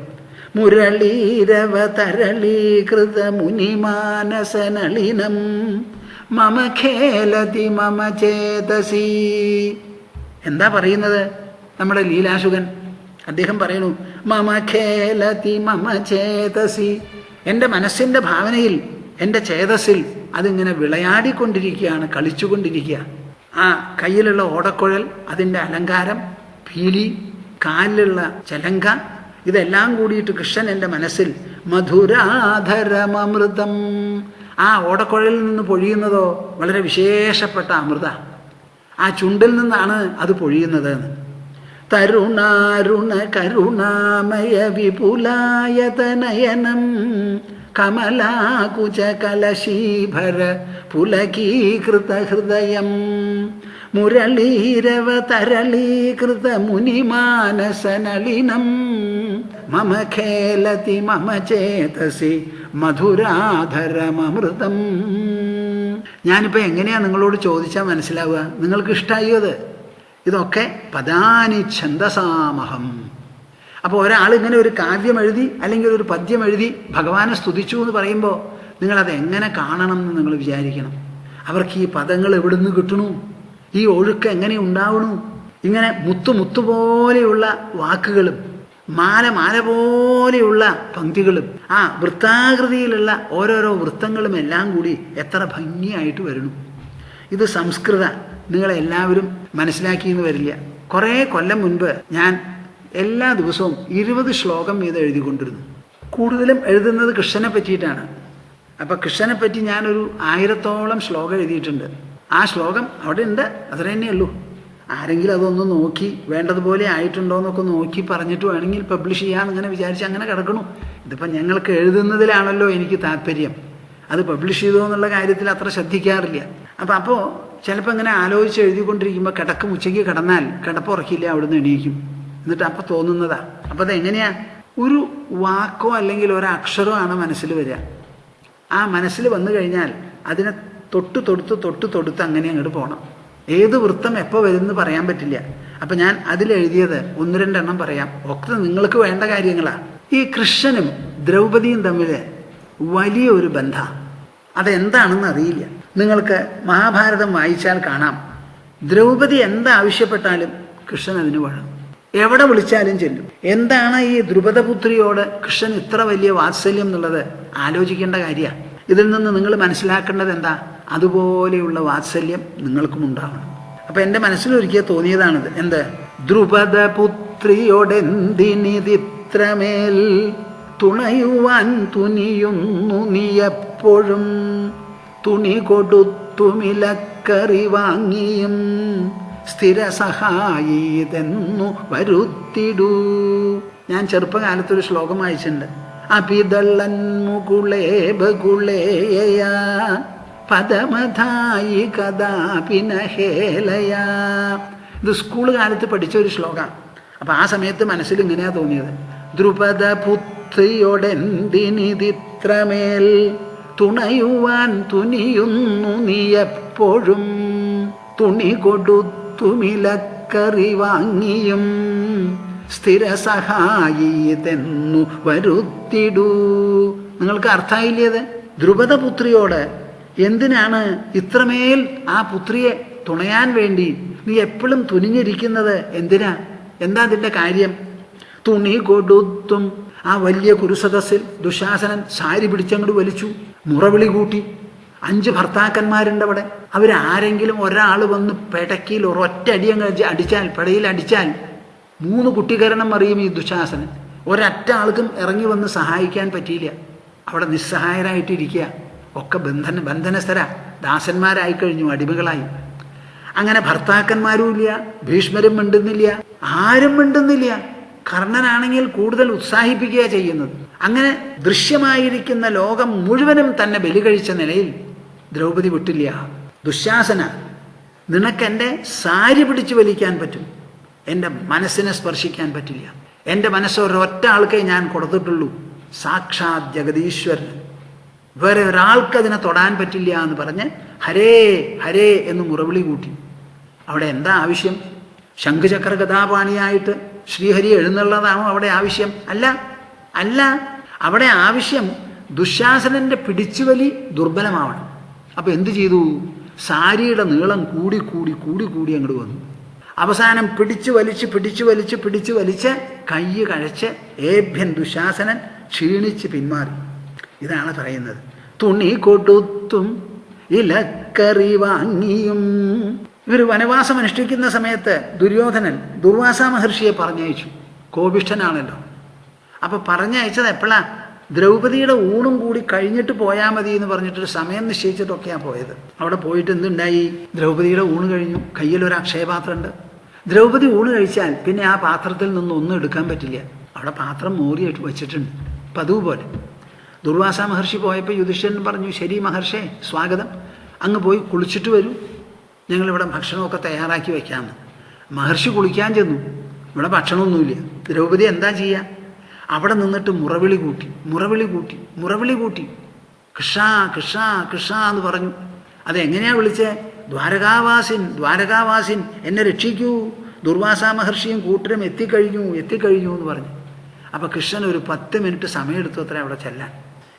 മുരളീരവ തരളീകൃത മുനിമാനസനളിനം മമ ഖേലതി മമ ചേതസി. എന്താ പറയുന്നത് നമ്മുടെ ലീലാശുകൻ? അദ്ദേഹം പറയുന്നു മമ ഖേലതി മമ ചേതസി. എൻ്റെ മനസ്സിൻ്റെ ഭാവനയിൽ, എൻ്റെ ചേതസ്സിൽ അതിങ്ങനെ വിളയാടിക്കൊണ്ടിരിക്കുകയാണ്, കളിച്ചുകൊണ്ടിരിക്കുക. ആ കയ്യിലുള്ള ഓടക്കുഴൽ, അതിൻ്റെ അലങ്കാരം, പീലി, കാലിലുള്ള ചലങ്ക, ഇതെല്ലാം കൂടിയിട്ട് കൃഷ്ണൻ എൻ്റെ മനസ്സിൽ മധുരാധരമൃതം. ആ ഓടക്കുഴലിൽ നിന്ന് പൊഴിയുന്നതോ വളരെ വിശേഷപ്പെട്ട അമൃത. ആ ചുണ്ടിൽ നിന്നാണ് അത് പൊഴിയുന്നത്. തരുണാരുണ കരുണാമയ വിപുലായതനയനം കമലാകുച കലശീഭര പുലകീകൃത ഹൃദയം മുരളീരവ തരളീകൃത മുനിമാനസനളിനം മമ ഖേലതി മമ ചേതസി മധുരാധരമൃതം. ഞാനിപ്പോൾ എങ്ങനെയാ നിങ്ങളോട് ചോദിച്ചാൽ മനസ്സിലാവുക? നിങ്ങൾക്ക് ഇഷ്ടമായോ അത്? ഇതൊക്കെ പദാനി ഛന്ദസാമഹം. അപ്പോൾ ഒരാൾ ഇങ്ങനെ ഒരു കാവ്യം എഴുതി അല്ലെങ്കിൽ ഒരു പദ്യം എഴുതി ഭഗവാനെ സ്തുതിച്ചു എന്ന് പറയുമ്പോൾ നിങ്ങളത് എങ്ങനെ കാണണം എന്ന് നിങ്ങൾ വിചാരിക്കണം. അവർക്ക് ഈ പദങ്ങൾ എവിടുന്ന് കിട്ടണു? ഈ ഒഴുക്ക് എങ്ങനെ ഉണ്ടാവണു? ഇങ്ങനെ മുത്തുപോലെയുള്ള വാക്കുകളും മാല പോലെയുള്ള പങ്ക്തികളും ആ വൃത്താകൃതിയിലുള്ള ഓരോരോ വൃത്തങ്ങളും എല്ലാം കൂടി എത്ര ഭംഗിയായിട്ട് വരുന്നു. ഇത് സംസ്കൃത നിങ്ങളെല്ലാവരും മനസ്സിലാക്കിയെന്ന് വരില്ല. കുറേ കൊല്ലം മുൻപ് ഞാൻ എല്ലാ ദിവസവും 20 ശ്ലോകം വീതം എഴുതിക്കൊണ്ടിരുന്നു. കൂടുതലും എഴുതുന്നത് കൃഷ്ണനെ പറ്റിയിട്ടാണ്. അപ്പം കൃഷ്ണനെ പറ്റി ഞാനൊരു 1000ഓളം ശ്ലോകം എഴുതിയിട്ടുണ്ട്. ആ ശ്ലോകം അവിടെ ഉണ്ട്, അത്ര തന്നെയുള്ളൂ. ആരെങ്കിലും അതൊന്ന് നോക്കി വേണ്ടതുപോലെ ആയിട്ടുണ്ടോ എന്നൊക്കെ നോക്കി പറഞ്ഞിട്ട് വേണമെങ്കിൽ പബ്ലിഷ് ചെയ്യാമെന്ന് ഇങ്ങനെ വിചാരിച്ച് അങ്ങനെ കിടക്കണു. ഇതിപ്പം ഞങ്ങൾക്ക് എഴുതുന്നതിലാണല്ലോ എനിക്ക് താല്പര്യം. അത് പബ്ലിഷ് ചെയ്തോ എന്നുള്ള കാര്യത്തിൽ അത്ര ശ്രദ്ധിക്കാറില്ല. അപ്പോൾ ചിലപ്പോൾ ഇങ്ങനെ ആലോചിച്ച് എഴുതിക്കൊണ്ടിരിക്കുമ്പോൾ ഉച്ചയ്ക്ക് കിടന്നാൽ കിടപ്പുറക്കില്ല, അവിടുന്ന് എണീക്കും. എന്നിട്ട് അപ്പം തോന്നുന്നതാ. അപ്പം അതെങ്ങനെയാ? ഒരു വാക്കോ അല്ലെങ്കിൽ ഒരക്ഷരമോ ആണ് മനസ്സിൽ വരിക. ആ മനസ്സിൽ വന്നു കഴിഞ്ഞാൽ അതിനെ തൊട്ട് അങ്ങനെ അങ്ങോട്ട് പോകണം. ഏത് വൃത്തം എപ്പോൾ വരുമെന്ന് പറയാൻ പറ്റില്ല. അപ്പം ഞാൻ അതിലെഴുതിയത് 1-2 പറയാം. ഒക്കെ നിങ്ങൾക്ക് വേണ്ട കാര്യങ്ങളാണ്. ഈ കൃഷ്ണനും ദ്രൗപദിയും തമ്മിൽ വലിയ ഒരു ബന്ധമാണ്. അതെന്താണെന്ന് അറിയില്ല. നിങ്ങൾക്ക് മഹാഭാരതം വായിച്ചാൽ കാണാം, ദ്രൗപദി എന്താവശ്യപ്പെട്ടാലും കൃഷ്ണൻ അതിന് വഴങ്ങും. എവിടെ വിളിച്ചാലും ചെല്ലും. എന്താണ് ഈ ദ്രുപദപുത്രിയോട് കൃഷ്ണൻ ഇത്ര വലിയ വാത്സല്യം എന്നുള്ളത് ആലോചിക്കേണ്ട കാര്യമാണ്. ഇതിൽ നിന്ന് നിങ്ങൾ മനസ്സിലാക്കേണ്ടത് എന്താ? അതുപോലെയുള്ള വാത്സല്യം നിങ്ങൾക്കും ഉണ്ടാവണം. അപ്പം എൻ്റെ മനസ്സിലൊരിക്കൽ തോന്നിയതാണിത്. എന്ത്? ദ്രുപദപുത്രിയോടെന്തിനിതിത്രമേൽ തുണയുവാൻ തുനിയുന്നു നീ എപ്പോഴും, തുണി കൊടുത്തുമിലക്കറി വാങ്ങിയും സ്ഥിരസഹായിതെന്നു വരുത്തിടൂ. ഞാൻ ചെറുപ്പകാലത്തൊരു ശ്ലോകം വായിച്ചിട്ടുണ്ട്. അപിതള്ളൻ മുകുളേ ബകുളേയ പദമധായി കഥാപിനഹേലയ. ഇത് സ്കൂൾ കാലത്ത് പഠിച്ച ഒരു ശ്ലോകമാണ്. അപ്പം ആ സമയത്ത് മനസ്സിൽ ഇങ്ങനെയാണ് തോന്നിയത്. ദ്രുപദപുത്രിയോടെന്തിനിതിത്രമേൽ തുണയുവാൻ തുനിയുന്നു നീ എപ്പോഴും, തുണി കൊടുത്തുമിലക്കറി വാങ്ങിയും സ്ഥിരസഹായിതെന്നു വരുത്തിടൂ. നിങ്ങൾക്ക് അർത്ഥമായില്ലേത്? ദ്രുപദപുത്രിയോട് എന്തിനാണ് ഇത്രമേൽ ആ പുത്രിയെ തുണയാൻ വേണ്ടി നീ എപ്പോഴും തുനിഞ്ഞിരിക്കുന്നത്? എന്തിനാ? എന്താ അതിൻ്റെ കാര്യം? തുണി കൊടുത്തും. ആ വലിയ കുരുസദസ്സിൽ ദുശാസനൻ സാരി പിടിച്ചങ്ങോട്ട് വലിച്ചു, മുറവിളി കൂട്ടി. 5 ഭർത്താക്കന്മാരുണ്ട് അവിടെ. അവരാരെങ്കിലും ഒരാൾ വന്ന് പെടക്കിയിൽ ഒരൊറ്റ അടിയങ്ങ് അടിച്ചാൽ, പെടയിൽ അടിച്ചാൽ 3 കുട്ടികരണം അറിയും ഈ ദുശാസനൻ. ഒരൊറ്റ ആൾക്കും ഇറങ്ങി വന്ന് സഹായിക്കാൻ പറ്റിയില്ല. അവിടെ നിസ്സഹായരായിട്ടിരിക്കുക. ഒക്കെ ബന്ധനസ്ഥര, ദാസന്മാരായി കഴിഞ്ഞു, അടിമകളായി. അങ്ങനെ ഭർത്താക്കന്മാരും ഇല്ല, ഭീഷ്മരും മിണ്ടുന്നില്ല, ആരും മിണ്ടുന്നില്ല. കർണനാണെങ്കിൽ കൂടുതൽ ഉത്സാഹിപ്പിക്കുക ചെയ്യുന്നത്. അങ്ങനെ ദൃശ്യമായിരിക്കുന്ന ലോകം മുഴുവനും തന്നെ ബലി കഴിച്ച നിലയിൽ ദ്രൗപദി വിട്ടില്ല. ദുശാസന, നിനക്കെൻ്റെ സാരി പിടിച്ചു വലിക്കാൻ പറ്റും, എൻ്റെ മനസ്സിനെ സ്പർശിക്കാൻ പറ്റില്ല. എൻ്റെ മനസ്സ് ഒരൊറ്റ ആൾക്കേ ഞാൻ കൊടുത്തിട്ടുള്ളൂ, സാക്ഷാത് ജഗദീശ്വരൻ. വേറെ ഒരാൾക്കതിനെ തൊടാൻ പറ്റില്ല എന്ന് പറഞ്ഞ് ഹരേ ഹരേ എന്ന് മുറവിളി കൂട്ടി. അവിടെ എന്താ ആവശ്യം? ശംഖുചക്ര ഗദാപാണിയായിട്ട് ശ്രീഹരി എഴുന്നള്ളതാണോ അവിടെ ആവശ്യം? അല്ല, അല്ല. അവിടെ ആവശ്യം ദുശാസനന്റെ പിടിച്ചുവലി ദുർബലമാവണം. അപ്പം എന്തു ചെയ്തു? സാരിയുടെ നീളം കൂടി അങ്ങോട്ട് വന്നു. അവസാനം പിടിച്ചു വലിച്ച് കൈ കഴച്ച് ഏഭ്യൻ ദുശാസനൻ ക്ഷീണിച്ച് പിന്മാറി. ഇതാണ് പറയുന്നത്. തുണി കൊടുത്തും ഇലക്കറി വാങ്ങിയും. ഇവർ വനവാസം അനുഷ്ഠിക്കുന്ന സമയത്ത് ദുര്യോധനൻ ദുർവാസ മഹർഷിയെ പറഞ്ഞയച്ചു. കോപിഷ്ഠനാണല്ലോ. അപ്പൊ പറഞ്ഞയച്ചത് എപ്പോഴാ? ദ്രൗപദിയുടെ ഊണും കൂടി കഴിഞ്ഞിട്ട് പോയാൽ മതി എന്ന് പറഞ്ഞിട്ടൊരു സമയം നിശ്ചയിച്ചിട്ടൊക്കെയാണ് പോയത്. അവിടെ പോയിട്ട് എന്തുണ്ടായി? ദ്രൗപദിയുടെ ഊണ് കഴിഞ്ഞു, കയ്യിലൊരു അക്ഷയപാത്രമുണ്ട്. ദ്രൗപദി ഊണ് കഴിച്ചാൽ പിന്നെ ആ പാത്രത്തിൽ നിന്ന് ഒന്നും എടുക്കാൻ പറ്റില്ല. അവിടെ പാത്രം മോറിയായിട്ട് വെച്ചിട്ടുണ്ട്, പതിവ് പോലെ. ദുർവാസ മഹർഷി പോയപ്പോൾ യുധിഷ്ഠിരൻ പറഞ്ഞു, ശരി മഹർഷേ, സ്വാഗതം, അങ്ങ് പോയി കുളിച്ചിട്ട് വരൂ, ഞങ്ങളിവിടെ ഭക്ഷണമൊക്കെ തയ്യാറാക്കി വയ്ക്കാമെന്ന്. മഹർഷി കുളിക്കാൻ ചെന്നു. ഇവിടെ ഭക്ഷണമൊന്നുമില്ല. ദ്രൗപദി എന്താ ചെയ്യുക? അവിടെ നിന്നിട്ട് മുറവിളി കൂട്ടി കൃഷ്ണ കൃഷ്ണ കൃഷ്ണ എന്ന് പറഞ്ഞു. അതെങ്ങനെയാ വിളിച്ചേ? ദ്വാരകാവാസിൻ എന്നെ രക്ഷിക്കൂ, ദുർവാസ മഹർഷിയും കൂട്ടരും എത്തിക്കഴിഞ്ഞു എന്ന് പറഞ്ഞു. അപ്പം കൃഷ്ണൻ ഒരു 10 മിനിറ്റ് സമയമെടുത്തു അത്ര അവിടെ ചെല്ലാൻ.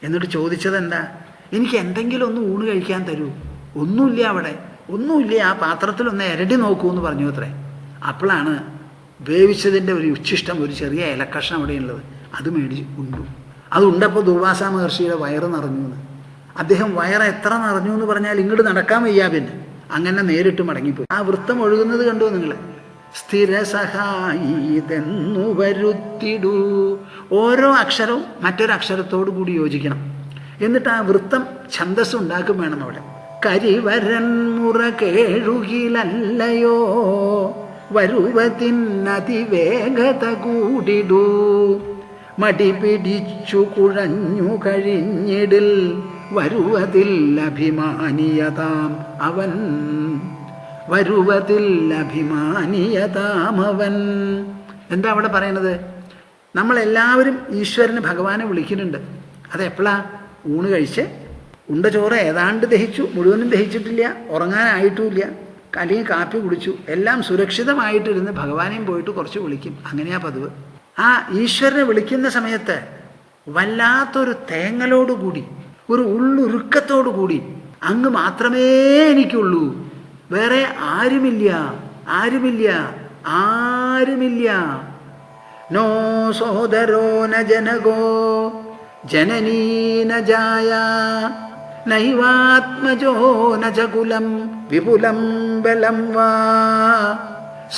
എന്നിട്ട് ചോദിച്ചത് എന്താ? എനിക്ക് എന്തെങ്കിലും ഒന്ന് ഊണ് കഴിക്കാൻ തരൂ. ഒന്നുമില്ല, അവിടെ ഒന്നുമില്ല, ആ പാത്രത്തിലൊന്ന് ഇരടി നോക്കൂ എന്ന് പറഞ്ഞു അത്രേ. അപ്പോഴാണ് വേവിച്ചതിൻ്റെ ഒരു ഉച്ഛിഷ്ടം, ഒരു ചെറിയ ഇലക്കഷ്ണം അവിടെയുള്ളത്. അത് മേടിച്ച് ഉണ്ടു. അതുണ്ടപ്പോൾ ദുർവാസ മഹർഷിയുടെ വയറ് നിറഞ്ഞു എന്ന്. അദ്ദേഹം വയറ് എത്ര നിറഞ്ഞു എന്ന് പറഞ്ഞാൽ ഇങ്ങോട്ട് നടക്കാൻ വയ്യ. പിന്നെ അങ്ങനെ നേരിട്ട് മടങ്ങിപ്പോയി. ആ വൃത്തം ഒഴുകുന്നത് കണ്ടു നിങ്ങൾ? സ്ഥിരസഹായിതെന്നു വരുത്തിടൂ. ഓരോ അക്ഷരവും മറ്റൊരു അക്ഷരത്തോടു കൂടി യോജിക്കണം. എന്നിട്ട് ആ വൃത്തം ഛന്ദസ് ഉണ്ടാക്കും വേണം അവിടെ. കരിവരൻ മുറ കേഴുകിലല്ലയോ വരുവതിനതിവേഗത കൂടിടൂ, മടി പിടിച്ചു കുഴഞ്ഞു കഴിഞ്ഞിടിൽ വരുവതിൽ അഭിമാനിയതാം അവൻ. എന്താ അവിടെ പറയുന്നത്? നമ്മളെല്ലാവരും ഈശ്വരന് ഭഗവാനെ വിളിക്കുന്നുണ്ട്. അതെപ്പോഴാ? ഊണ് കഴിച്ച് ഉണ്ട ചോറ് ഏതാണ്ട് ദഹിച്ചു, മുഴുവനും ദഹിച്ചിട്ടില്ല, ഉറങ്ങാനായിട്ടുമില്ല, അല്ലെങ്കിൽ കാപ്പി കുടിച്ചു, എല്ലാം സുരക്ഷിതമായിട്ടിരുന്ന് ഭഗവാനെയും പോയിട്ട് കുറച്ച് വിളിക്കും. അങ്ങനെയാ പതിവ്. ആ ഈശ്വരനെ വിളിക്കുന്ന സമയത്ത് വല്ലാത്തൊരു തേങ്ങലോടുകൂടി, ഒരു ഉള്ളുരുക്കത്തോടു കൂടി, അങ്ങ് മാത്രമേ എനിക്കുള്ളൂ, വേറെ ആരുമില്ല, ആരുമില്ല, ആരുമില്ല. നോ സോദരോ ന ജനകോ ജനനീ ന ജായ നൈവാത്മജോ ന ച കുലം വിപുലം ബലം വാ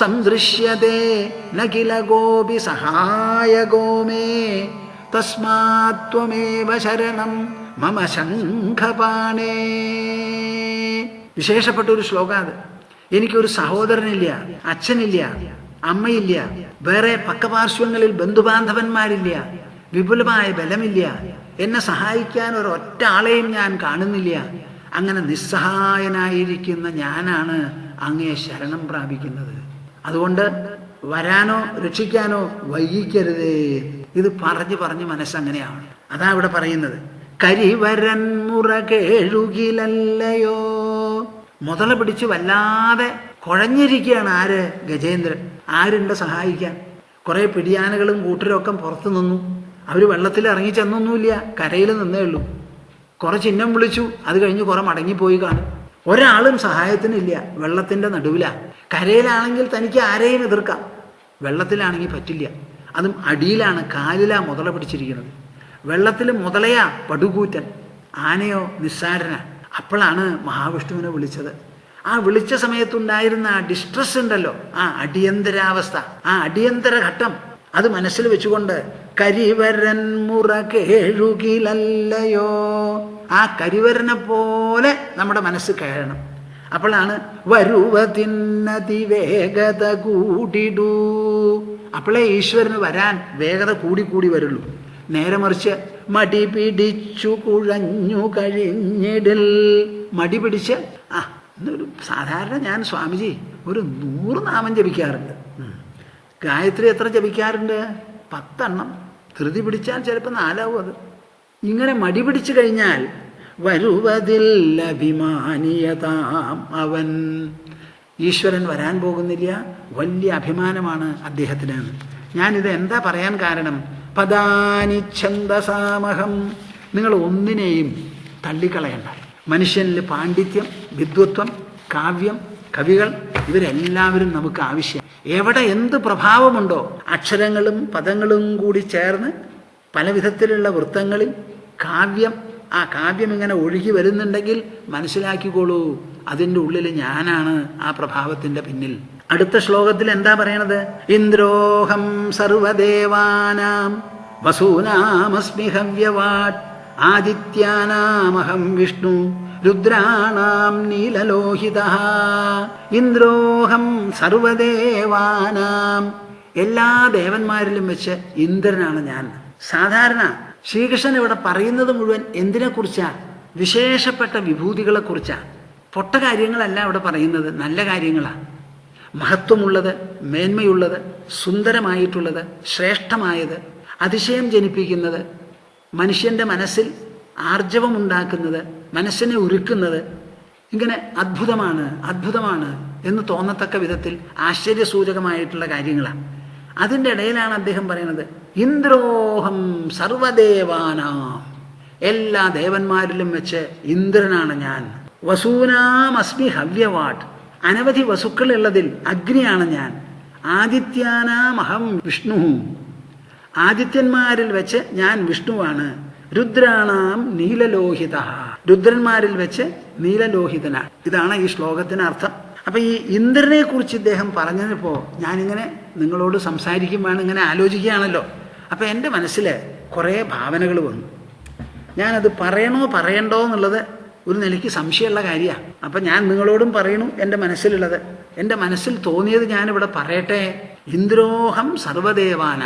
സംദൃശ്യതേ ന കില ഗോപി സഹായകോ മേ തസ്മാത് ത്വമേവ ശരണം മമ ശംഖപാണേ. വിശേഷപ്പെട്ടൊരു ശ്ലോകം അത്. എനിക്കൊരു സഹോദരനില്ല, അച്ഛനില്ല, അമ്മയില്ല, വേറെ പക്കപാർശ്വങ്ങളിൽ ബന്ധുബാന്ധവന്മാരില്ല, വിപുലമായ ബലമില്ല, എന്നെ സഹായിക്കാൻ ഒരൊറ്റ ആളെയും ഞാൻ കാണുന്നില്ല. അങ്ങനെ നിസ്സഹായനായിരിക്കുന്ന ഞാനാണ് അങ്ങയെ ശരണം പ്രാപിക്കുന്നത്. അതുകൊണ്ട് വരാനോ രക്ഷിക്കാനോ വൈകിക്കരുതേ. ഇത് പറഞ്ഞു പറഞ്ഞ് മനസ്സങ്ങനെയാണ്. അതാ ഇവിടെ പറയുന്നത്. കരിവരൻ മുറ കേഴുകിലല്ലയോ. മുതല പിടിച്ച് വല്ലാതെ കുഴഞ്ഞിരിക്കുകയാണ്. ആര്? ഗജേന്ദ്രൻ. ആരുണ്ട് സഹായിക്കാൻ? കുറെ പിടിയാനകളും കൂട്ടരൊക്കെ പുറത്തു നിന്നു. അവർ വെള്ളത്തിൽ ഇറങ്ങി ചെന്നൊന്നുമില്ല, കരയിൽ നിന്നേ ഉള്ളൂ. കുറെ ചിഹ്നം വിളിച്ചു, അത് കഴിഞ്ഞ് കുറെ മടങ്ങിപ്പോയി കാണും. ഒരാളും സഹായത്തിനില്ല. വെള്ളത്തിന്റെ നടുവിലാ. കരയിലാണെങ്കിൽ തനിക്ക് ആരെയും എതിർക്കാം, വെള്ളത്തിലാണെങ്കിൽ പറ്റില്ല. അതും അടിയിലാണ്, കാലിലാ മുതല പിടിച്ചിരിക്കുന്നത്. വെള്ളത്തിൽ മുതലയാ പടുകൂറ്റൻ, ആനയോ നിസ്സാരനാ. അപ്പോഴാണ് മഹാവിഷ്ണുവിനെ വിളിച്ചത്. ആ വിളിച്ച സമയത്തുണ്ടായിരുന്ന ആ ഡിസ്ട്രസ് ഉണ്ടല്ലോ, ആ അടിയന്തരാവസ്ഥ, ആ അടിയന്തര ഘട്ടം, അത് മനസ്സിൽ വെച്ചുകൊണ്ട് കരിവരൻ മുറ കേഴുകിലല്ലയോ, ആ കരിവരനെ പോലെ നമ്മുടെ മനസ്സ് കയറണം. അപ്പോഴാണ് വരുവതിന്നതിവേഗത കൂടിടൂ. അപ്പോഴേ ഈശ്വരന് വരാൻ വേഗത കൂടി വരുള്ളൂ. നേരെ മറിച്ച് മടി പിടിച്ചു കുഴഞ്ഞു കഴിഞ്ഞിടിൽ. മടി പിടിച്ച് എന്നൊരു സാധാരണ ഞാൻ സ്വാമിജി ഒരു 100 നാമം ജപിക്കാറുണ്ട്. ഗായത്രി എത്ര ജപിക്കാറുണ്ട്? 10 എണ്ണം. ധൃതി പിടിച്ചാൽ ചിലപ്പോൾ 4 ആവും. അത് ഇങ്ങനെ മടി പിടിച്ചു കഴിഞ്ഞാൽ വരുവതിൽ അഭിമാനിയതാം അവൻ. ഈശ്വരൻ വരാൻ പോകുന്നില്ല, വലിയ അഭിമാനമാണ് അദ്ദേഹത്തിന്. ഞാനിത് എന്താ പറയാൻ കാരണം? പദാനി ഛന്ദസാമഹം. നിങ്ങൾ ഒന്നിനെയും തള്ളിക്കളയണ്ട. മനുഷ്യനിൽ പാണ്ഡിത്യം, വിദ്വത്വം, കാവ്യം, കവികൾ ഇവരെല്ലാവരും നമുക്ക് ആവശ്യം. എവിടെ എന്ത് പ്രഭാവമുണ്ടോ അക്ഷരങ്ങളും പദങ്ങളും കൂടി ചേർന്ന് പല വിധത്തിലുള്ള വൃത്തങ്ങളിൽ കാവ്യം, ആ കാവ്യം ഇങ്ങനെ ഒഴുകി വരുന്നുണ്ടെങ്കിൽ മനസ്സിലാക്കിക്കോളൂ, അതിൻ്റെ ഉള്ളിൽ ഞാനാണ് ആ പ്രഭാവത്തിൻ്റെ പിന്നിൽ. അടുത്ത ശ്ലോകത്തിൽ എന്താ പറയണത്? ഇന്ദ്രോഹം സർവദേവാനാം വസൂനാമസ്മി ഹവ്യവാട് ആദിത്യാനാമഹം വിഷ്ണു രുദ്രാണാം നീലലോഹിതഃ. ഇന്ദ്രോഹം സർവദേവാനാം, എല്ലാ ദേവന്മാരിലും വെച്ച് ഇന്ദ്രനാണ് ഞാൻ. സാധാരണ ശ്രീകൃഷ്ണൻ ഇവിടെ പറയുന്നത് മുഴുവൻ എന്തിനെക്കുറിച്ചാ? വിശേഷപ്പെട്ട വിഭൂതികളെ കുറിച്ചാ. പൊട്ട കാര്യങ്ങളല്ല ഇവിടെ പറയുന്നത്, നല്ല കാര്യങ്ങളാണ്. മഹത്വമുള്ളത്, മേന്മയുള്ളത്, സുന്ദരമായിട്ടുള്ളത്, ശ്രേഷ്ഠമായത്, അതിശയം ജനിപ്പിക്കുന്നത്, മനുഷ്യൻ്റെ മനസ്സിൽ ആർജവമുണ്ടാക്കുന്നത്, മനസ്സിനെ ഉരുക്കുന്നത്, ഇങ്ങനെ അത്ഭുതമാണ് അത്ഭുതമാണ് എന്ന് തോന്നത്തക്ക വിധത്തിൽ ആശ്ചര്യസൂചകമായിട്ടുള്ള കാര്യങ്ങളാണ്. അതിൻ്റെ ഇടയിലാണ് അദ്ദേഹം പറയുന്നത് ഇന്ദ്രോഹം സർവദേവാനാം, എല്ലാ ദേവന്മാരിലും വെച്ച് ഇന്ദ്രനാണ് ഞാൻ. വസൂനാം അസ്മി ഹവ്യവാട്, അനവധി വസുക്കളുള്ളതിൽ അഗ്നിയാണ് ഞാൻ. ആദിത്യാനാം അഹം വിഷ്ണു, ആദിത്യന്മാരിൽ വെച്ച് ഞാൻ വിഷ്ണുവാണ്. രുദ്രാണാം നീലലോഹിത, രുദ്രന്മാരിൽ വെച്ച് നീലലോഹിതനാണ്. ഇതാണ് ഈ ശ്ലോകത്തിന് അർത്ഥം. അപ്പൊ ഈ ഇന്ദ്രനെ കുറിച്ച് ഇദ്ദേഹം പറഞ്ഞപ്പോ ഞാനിങ്ങനെ നിങ്ങളോട് സംസാരിക്കുമ്പോഴാണ് ഇങ്ങനെ ആലോചിക്കുകയാണല്ലോ. അപ്പൊ എൻ്റെ മനസ്സിൽ കുറേ ഭാവനകൾ വന്നു. ഞാനത് പറയണോ പറയണ്ടോ എന്നുള്ളത് ഒരു നിലയ്ക്ക് സംശയമുള്ള കാര്യമാണ്. അപ്പം ഞാൻ നിങ്ങളോടും പറയണു എൻ്റെ മനസ്സിലുള്ളത്. എൻ്റെ മനസ്സിൽ തോന്നിയത് ഞാനിവിടെ പറയട്ടെ. ഇന്ദ്രോഹം സർവദേവാന.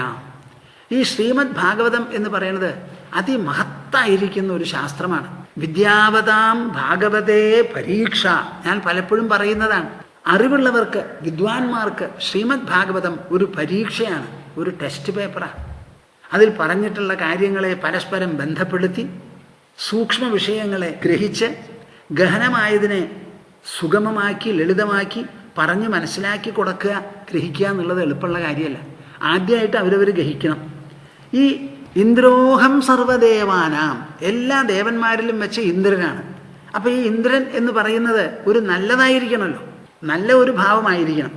ഈ ശ്രീമദ് ഭാഗവതം എന്ന് പറയുന്നത് അതിമഹത്തായിരിക്കുന്ന ഒരു ശാസ്ത്രമാണ്. വിദ്യാവതാം ഭാഗവതേ പരീക്ഷ, ഞാൻ പലപ്പോഴും പറയുന്നതാണ്. അറിവുള്ളവർക്ക്, വിദ്വാൻമാർക്ക് ശ്രീമദ് ഭാഗവതം ഒരു പരീക്ഷയാണ്, ഒരു ടെസ്റ്റ് പേപ്പറാണ്. അതിൽ പറഞ്ഞിട്ടുള്ള കാര്യങ്ങളെ പരസ്പരം ബന്ധപ്പെടുത്തി സൂക്ഷ്മ വിഷയങ്ങളെ ഗ്രഹിച്ച് ഗഹനമായതിനെ സുഗമമാക്കി ലളിതമാക്കി പറഞ്ഞ് മനസ്സിലാക്കി കൊടുക്കുക, ഗ്രഹിക്കുക എന്നുള്ളത് എളുപ്പമുള്ള കാര്യമല്ല. ആദ്യമായിട്ട് അവരവർ ഗ്രഹിക്കണം. ഈ ഇന്ദ്രോഹം സർവദേവാനാം, എല്ലാ ദേവന്മാരിലും വെച്ച് ഇന്ദ്രനാണ്. അപ്പോൾ ഈ ഇന്ദ്രൻ എന്ന് പറയുന്നത് ഒരു നല്ലതായിരിക്കണമല്ലോ, നല്ല ഒരു ഭാവമായിരിക്കണം.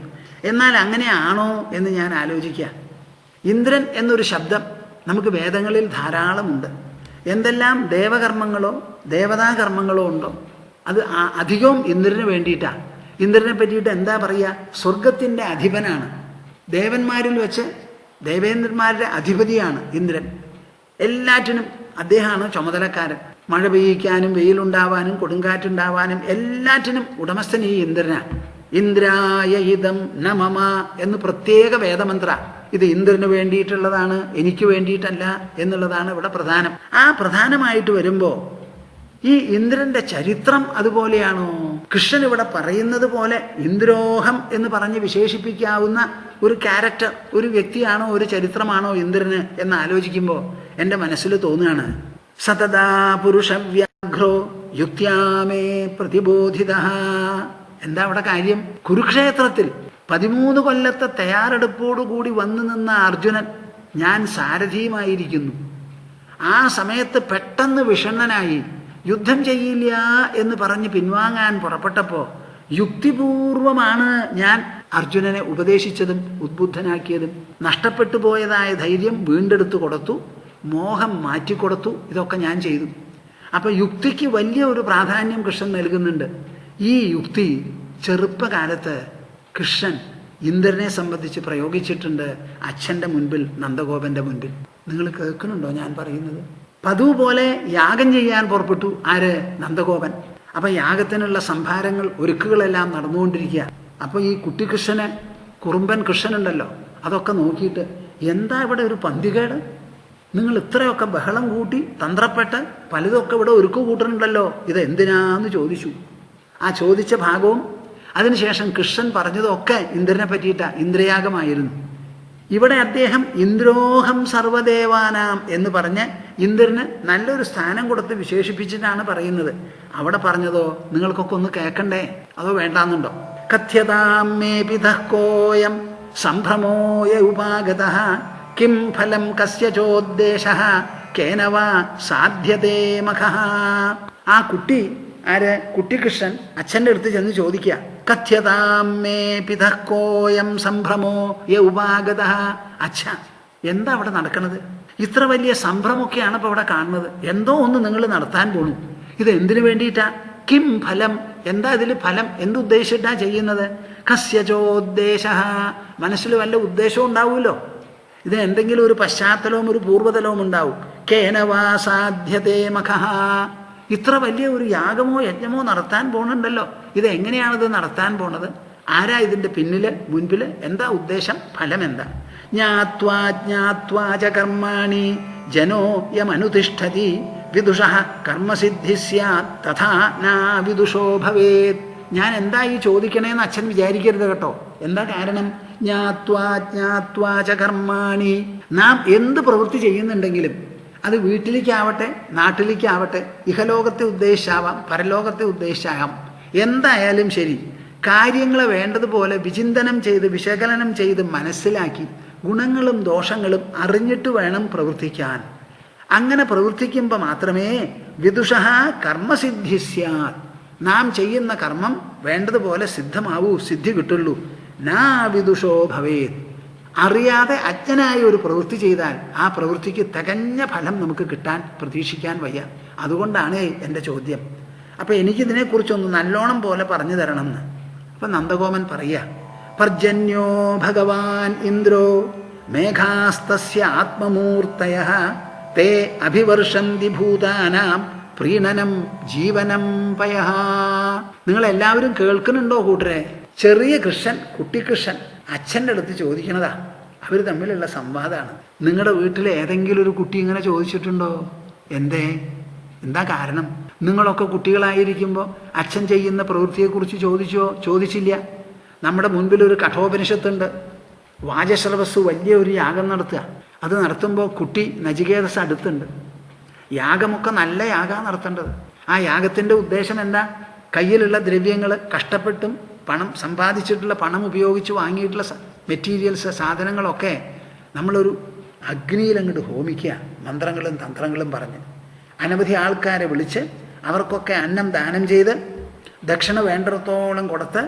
എന്നാൽ അങ്ങനെയാണോ എന്ന് ഞാൻ ആലോചിക്കുക. ഇന്ദ്രൻ എന്നൊരു ശബ്ദം നമുക്ക് വേദങ്ങളിൽ ധാരാളമുണ്ട്. എന്തെല്ലാം ദേവകർമ്മങ്ങളോ ദേവതാകർമ്മങ്ങളോ ഉണ്ടോ അത് അധികവും ഇന്ദ്രന് വേണ്ടിയിട്ടാണ്. ഇന്ദ്രനെ പറ്റിയിട്ട് എന്താ പറയുക? സ്വർഗത്തിൻ്റെ അധിപനാണ്. ദേവന്മാരിൽ വെച്ച് ദേവേന്ദ്രന്മാരുടെ അധിപതിയാണ് ഇന്ദ്രൻ. എല്ലാറ്റിനും അദ്ദേഹമാണ് ചുമതലക്കാരൻ. മഴ പെയ്യിക്കാനും വെയിലുണ്ടാവാനും കൊടുങ്കാറ്റുണ്ടാവാനും എല്ലാറ്റിനും ഉടമസ്ഥൻ ഈ ഇന്ദ്രനാണ്. ഇന്ദ്രായ ഇദം നമമ എന്ന് പ്രത്യേക വേദമന്ത്ര. ഇത് ഇന്ദ്രന് വേണ്ടിയിട്ടുള്ളതാണ്, എനിക്ക് വേണ്ടിയിട്ടല്ല എന്നുള്ളതാണ് ഇവിടെ പ്രധാനം. ആ പ്രധാനമായിട്ട് വരുമ്പോൾ ഈ ഇന്ദ്രന്റെ ചരിത്രം അതുപോലെയാണോ? കൃഷ്ണൻ ഇവിടെ പറയുന്നത് പോലെ ഇന്ദ്രോഹം എന്ന് പറഞ്ഞ് വിശേഷിപ്പിക്കാവുന്ന ഒരു ക്യാരക്ടർ, ഒരു വ്യക്തിയാണോ, ഒരു ചരിത്രമാണോ ഇന്ദ്രന് എന്ന് ആലോചിക്കുമ്പോൾ എൻ്റെ മനസ്സിൽ തോന്നുകയാണ്, സതതാ പുരുഷവ്യാഘ്രോ യുക്ത്യാമേ പ്രതിബോധിത. എന്താ അവിടെ കാര്യം? കുരുക്ഷേത്രത്തിൽ 13 കൊല്ലത്തെ തയ്യാറെടുപ്പോടുകൂടി വന്നു നിന്ന അർജുനൻ ഞാൻ സാരഥിയുമായിരിക്കുന്നു. ആ സമയത്ത് പെട്ടെന്ന് വിഷണ്ണനായി യുദ്ധം ചെയ്യില്ല എന്ന് പറഞ്ഞ് പിൻവാങ്ങാൻ പുറപ്പെട്ടപ്പോൾ യുക്തിപൂർവമാണ് ഞാൻ അർജുനനെ ഉപദേശിച്ചതും ഉദ്ബുദ്ധനാക്കിയതും. നഷ്ടപ്പെട്ടു പോയതായ ധൈര്യം വീണ്ടെടുത്തു കൊടുത്തു, മോഹം മാറ്റിക്കൊടുത്തു. ഇതൊക്കെ ഞാൻ ചെയ്തു. അപ്പം യുക്തിക്ക് വലിയ ഒരു പ്രാധാന്യം കൃഷ്ണൻ നൽകുന്നുണ്ട്. ഈ യുക്തി ചെറുപ്പകാലത്ത് കൃഷ്ണൻ ഇന്ദ്രനെ സംബന്ധിച്ച് പ്രയോഗിച്ചിട്ടുണ്ട് അച്ഛൻ്റെ മുൻപിൽ, നന്ദഗോപൻ്റെ മുൻപിൽ. നിങ്ങൾ കേൾക്കുന്നുണ്ടോ ഞാൻ പറയുന്നത്? പതിവ് പോലെ യാഗം ചെയ്യാൻ പുറപ്പെട്ടു ആര്? നന്ദഗോപൻ. അപ്പം യാഗത്തിനുള്ള സംഭാരങ്ങൾ, ഒരുക്കുകളെല്ലാം നടന്നുകൊണ്ടിരിക്കുക. അപ്പോൾ ഈ കുട്ടികൃഷ്ണന്, കുറുമ്പൻ കൃഷ്ണനുണ്ടല്ലോ, അതൊക്കെ നോക്കിയിട്ട് എന്താ ഇവിടെ ഒരു പന്തികേട്? നിങ്ങൾ ഇത്രയൊക്കെ ബഹളം കൂട്ടി തന്ത്രപ്പെട്ട് പലതൊക്കെ ഇവിടെ ഒരുക്കു കൂട്ടുന്നുണ്ടല്ലോ, ഇത് എന്തിനാന്ന് ചോദിച്ചു. ആ ചോദിച്ച ഭാഗവും അതിനുശേഷം കൃഷ്ണൻ പറഞ്ഞതൊക്കെ ഇന്ദ്രനെ പറ്റിയിട്ടാണ്, ഇന്ദ്രയാഗമായിരുന്നു. ഇവിടെ അദ്ദേഹം ഇന്ദ്രോഹം സർവദേവാനാം എന്ന് പറഞ്ഞ് ഇന്ദ്രന് നല്ലൊരു സ്ഥാനം കൊടുത്ത് വിശേഷിപ്പിച്ചിട്ടാണ് പറയുന്നത്. അവിടെ പറഞ്ഞതോ നിങ്ങൾക്കൊക്കെ ഒന്ന് കേൾക്കണ്ടേ, അതോ വേണ്ടാന്നുണ്ടോ? കഥ്യതാം മേ പിതഃ കോയം സംഭ്രമോയ ഉപാഗതഃ കിം ഫലം കസ്യ ചോദ്ദേശഃ കേന വാ സാധ്യതേ മഖഃ. ആ കുട്ടി ആര്? കുട്ടികൃഷ്ണൻ അച്ഛൻ്റെ അടുത്ത് ചെന്ന് ചോദിക്കുക, കഥ്യതാം മേ പിതഃ കോയം സംഭ്രമോ യ ഉപാഗതഃ. അച്ഛ, എന്താ അവിടെ നടക്കുന്നത്? ഇത്ര വലിയ സംഭ്രമൊക്കെയാണ് ഇപ്പോൾ ഇവിടെ കാണുന്നത്. എന്തോ ഒന്ന് നിങ്ങൾ നടത്താൻ പോണു. ഇത് എന്തിനു വേണ്ടിയിട്ടാ? കിം ഫലം, എന്താ ഇതിൽ ഫലം? എന്തുദ്ദേശിച്ചിട്ടാ ചെയ്യുന്നത്? കസ്യ ചോദ്ദേശഃ, മനസ്സിൽ വല്ല ഉദ്ദേശവും ഉണ്ടാവുമല്ലോ. ഇതിന് എന്തെങ്കിലും ഒരു പശ്ചാത്തലവും ഒരു പൂർവ്വതലവും ഉണ്ടാവും. കേന വാ സാധ്യതേ മഖഃ, ഇത്ര വലിയ ഒരു യാഗമോ യജ്ഞമോ നടത്താൻ പോണുണ്ടല്ലോ, ഇത് എങ്ങനെയാണിത് നടത്താൻ പോണത്? ആരാ ഇതിൻ്റെ പിന്നിൽ മുൻപിൽ? എന്താ ഉദ്ദേശം? ഫലം എന്താ? ജ്ഞാത്വാ ജ്ഞാത്വാ ച കർമാണി ജനോ യമനുതിഷ്ഠതി വിദുഷഃ കർമ്മസിദ്ധി സ്യാത് തഥാ നാ വിദുഷോ ഭവേത്. ഞാൻ എന്താ ഈ ചോദിക്കണേന്ന് അച്ഛൻ വിചാരിക്കരുത് കേട്ടോ. എന്താ കാരണം? ജ്ഞാത്വാ ജ്ഞാത്വാ ച കർമാണി, നാം എന്ത് പ്രവൃത്തി ചെയ്യുന്നുണ്ടെങ്കിലും അത് വീട്ടിലേക്കാവട്ടെ നാട്ടിലേക്കാവട്ടെ, ഇഹലോകത്തെ ഉദ്ദേശിച്ചാവാം പരലോകത്തെ ഉദ്ദേശിച്ചാകാം, എന്തായാലും ശരി, കാര്യങ്ങളെ വേണ്ടതുപോലെ വിചിന്തനം ചെയ്ത് വിശകലനം ചെയ്ത് മനസ്സിലാക്കി ഗുണങ്ങളും ദോഷങ്ങളും അറിഞ്ഞിട്ട് വേണം പ്രവർത്തിക്കാൻ. അങ്ങനെ പ്രവർത്തിക്കുമ്പോൾ മാത്രമേ വിദുഷഃ കർമ്മസിദ്ധി സ്യാത്, നാം ചെയ്യുന്ന കർമ്മം വേണ്ടതുപോലെ സിദ്ധമാവൂ, സിദ്ധി കിട്ടുള്ളൂ. നാ വിദുഷോ ഭവേത്, അറിയാതെ അജ്ഞനായ ഒരു പ്രവൃത്തി ചെയ്താൽ ആ പ്രവൃത്തിക്ക് തികഞ്ഞ ഫലം നമുക്ക് കിട്ടാൻ പ്രതീക്ഷിക്കാൻ വയ്യ. അതുകൊണ്ടാണ് എൻ്റെ ചോദ്യം. അപ്പം എനിക്കിതിനെക്കുറിച്ചൊന്ന് നല്ലോണം പോലെ പറഞ്ഞു തരണമെന്ന്. അപ്പം നന്ദഗോപൻ പറയുക, പർജന്യോ ഭഗവാൻ ഇന്ദ്രോ മേഘാസ്തസ്യ ആത്മമൂർത്തയഃ തേ അഭിവർഷന്തി ഭൂതാനാം പ്രീണനം ജീവനം പയഃ. നിങ്ങളെല്ലാവരും കേൾക്കുന്നുണ്ടോ കൂട്ടരെ? ചെറിയ കൃഷ്ണൻ, കുട്ടിക്കൃഷ്ണൻ അച്ഛൻ്റെ അടുത്ത് ചോദിക്കണതാ. അവർ തമ്മിലുള്ള സംവാദമാണ്. നിങ്ങളുടെ വീട്ടിൽ ഏതെങ്കിലും ഒരു കുട്ടി ഇങ്ങനെ ചോദിച്ചിട്ടുണ്ടോ? എന്താ കാരണം? നിങ്ങളൊക്കെ കുട്ടികളായിരിക്കുമ്പോൾ അച്ഛൻ ചെയ്യുന്ന പ്രവൃത്തിയെക്കുറിച്ച് ചോദിച്ചോ? ചോദിച്ചില്ല. നമ്മുടെ മുൻപിൽ ഒരു കഠോപനിഷത്തുണ്ട്. വാജശ്രവസ് വലിയ ഒരു യാഗം നടത്തുക. അത് നടത്തുമ്പോൾ കുട്ടി നചികേതസ് അടുത്തുണ്ട്. യാഗമൊക്കെ നല്ല യാഗമാണ് നടത്തേണ്ടത്. ആ യാഗത്തിൻ്റെ ഉദ്ദേശം എന്താ? കയ്യിലുള്ള ദ്രവ്യങ്ങൾ കഷ്ടപ്പെട്ടും പണം സമ്പാദിച്ചിട്ടുള്ള പണം ഉപയോഗിച്ച് വാങ്ങിയിട്ടുള്ള മെറ്റീരിയൽസ് സാധനങ്ങളൊക്കെ നമ്മളൊരു അഗ്നിയിൽ അങ്ങോട്ട് ഹോമിക്കുക, മന്ത്രങ്ങളും തന്ത്രങ്ങളും പറഞ്ഞ്. അനവധി ആൾക്കാരെ വിളിച്ച് അവർക്കൊക്കെ അന്നം ദാനം ചെയ്ത് ദക്ഷിണ വേണ്ടത്തോളം കൊടുത്ത്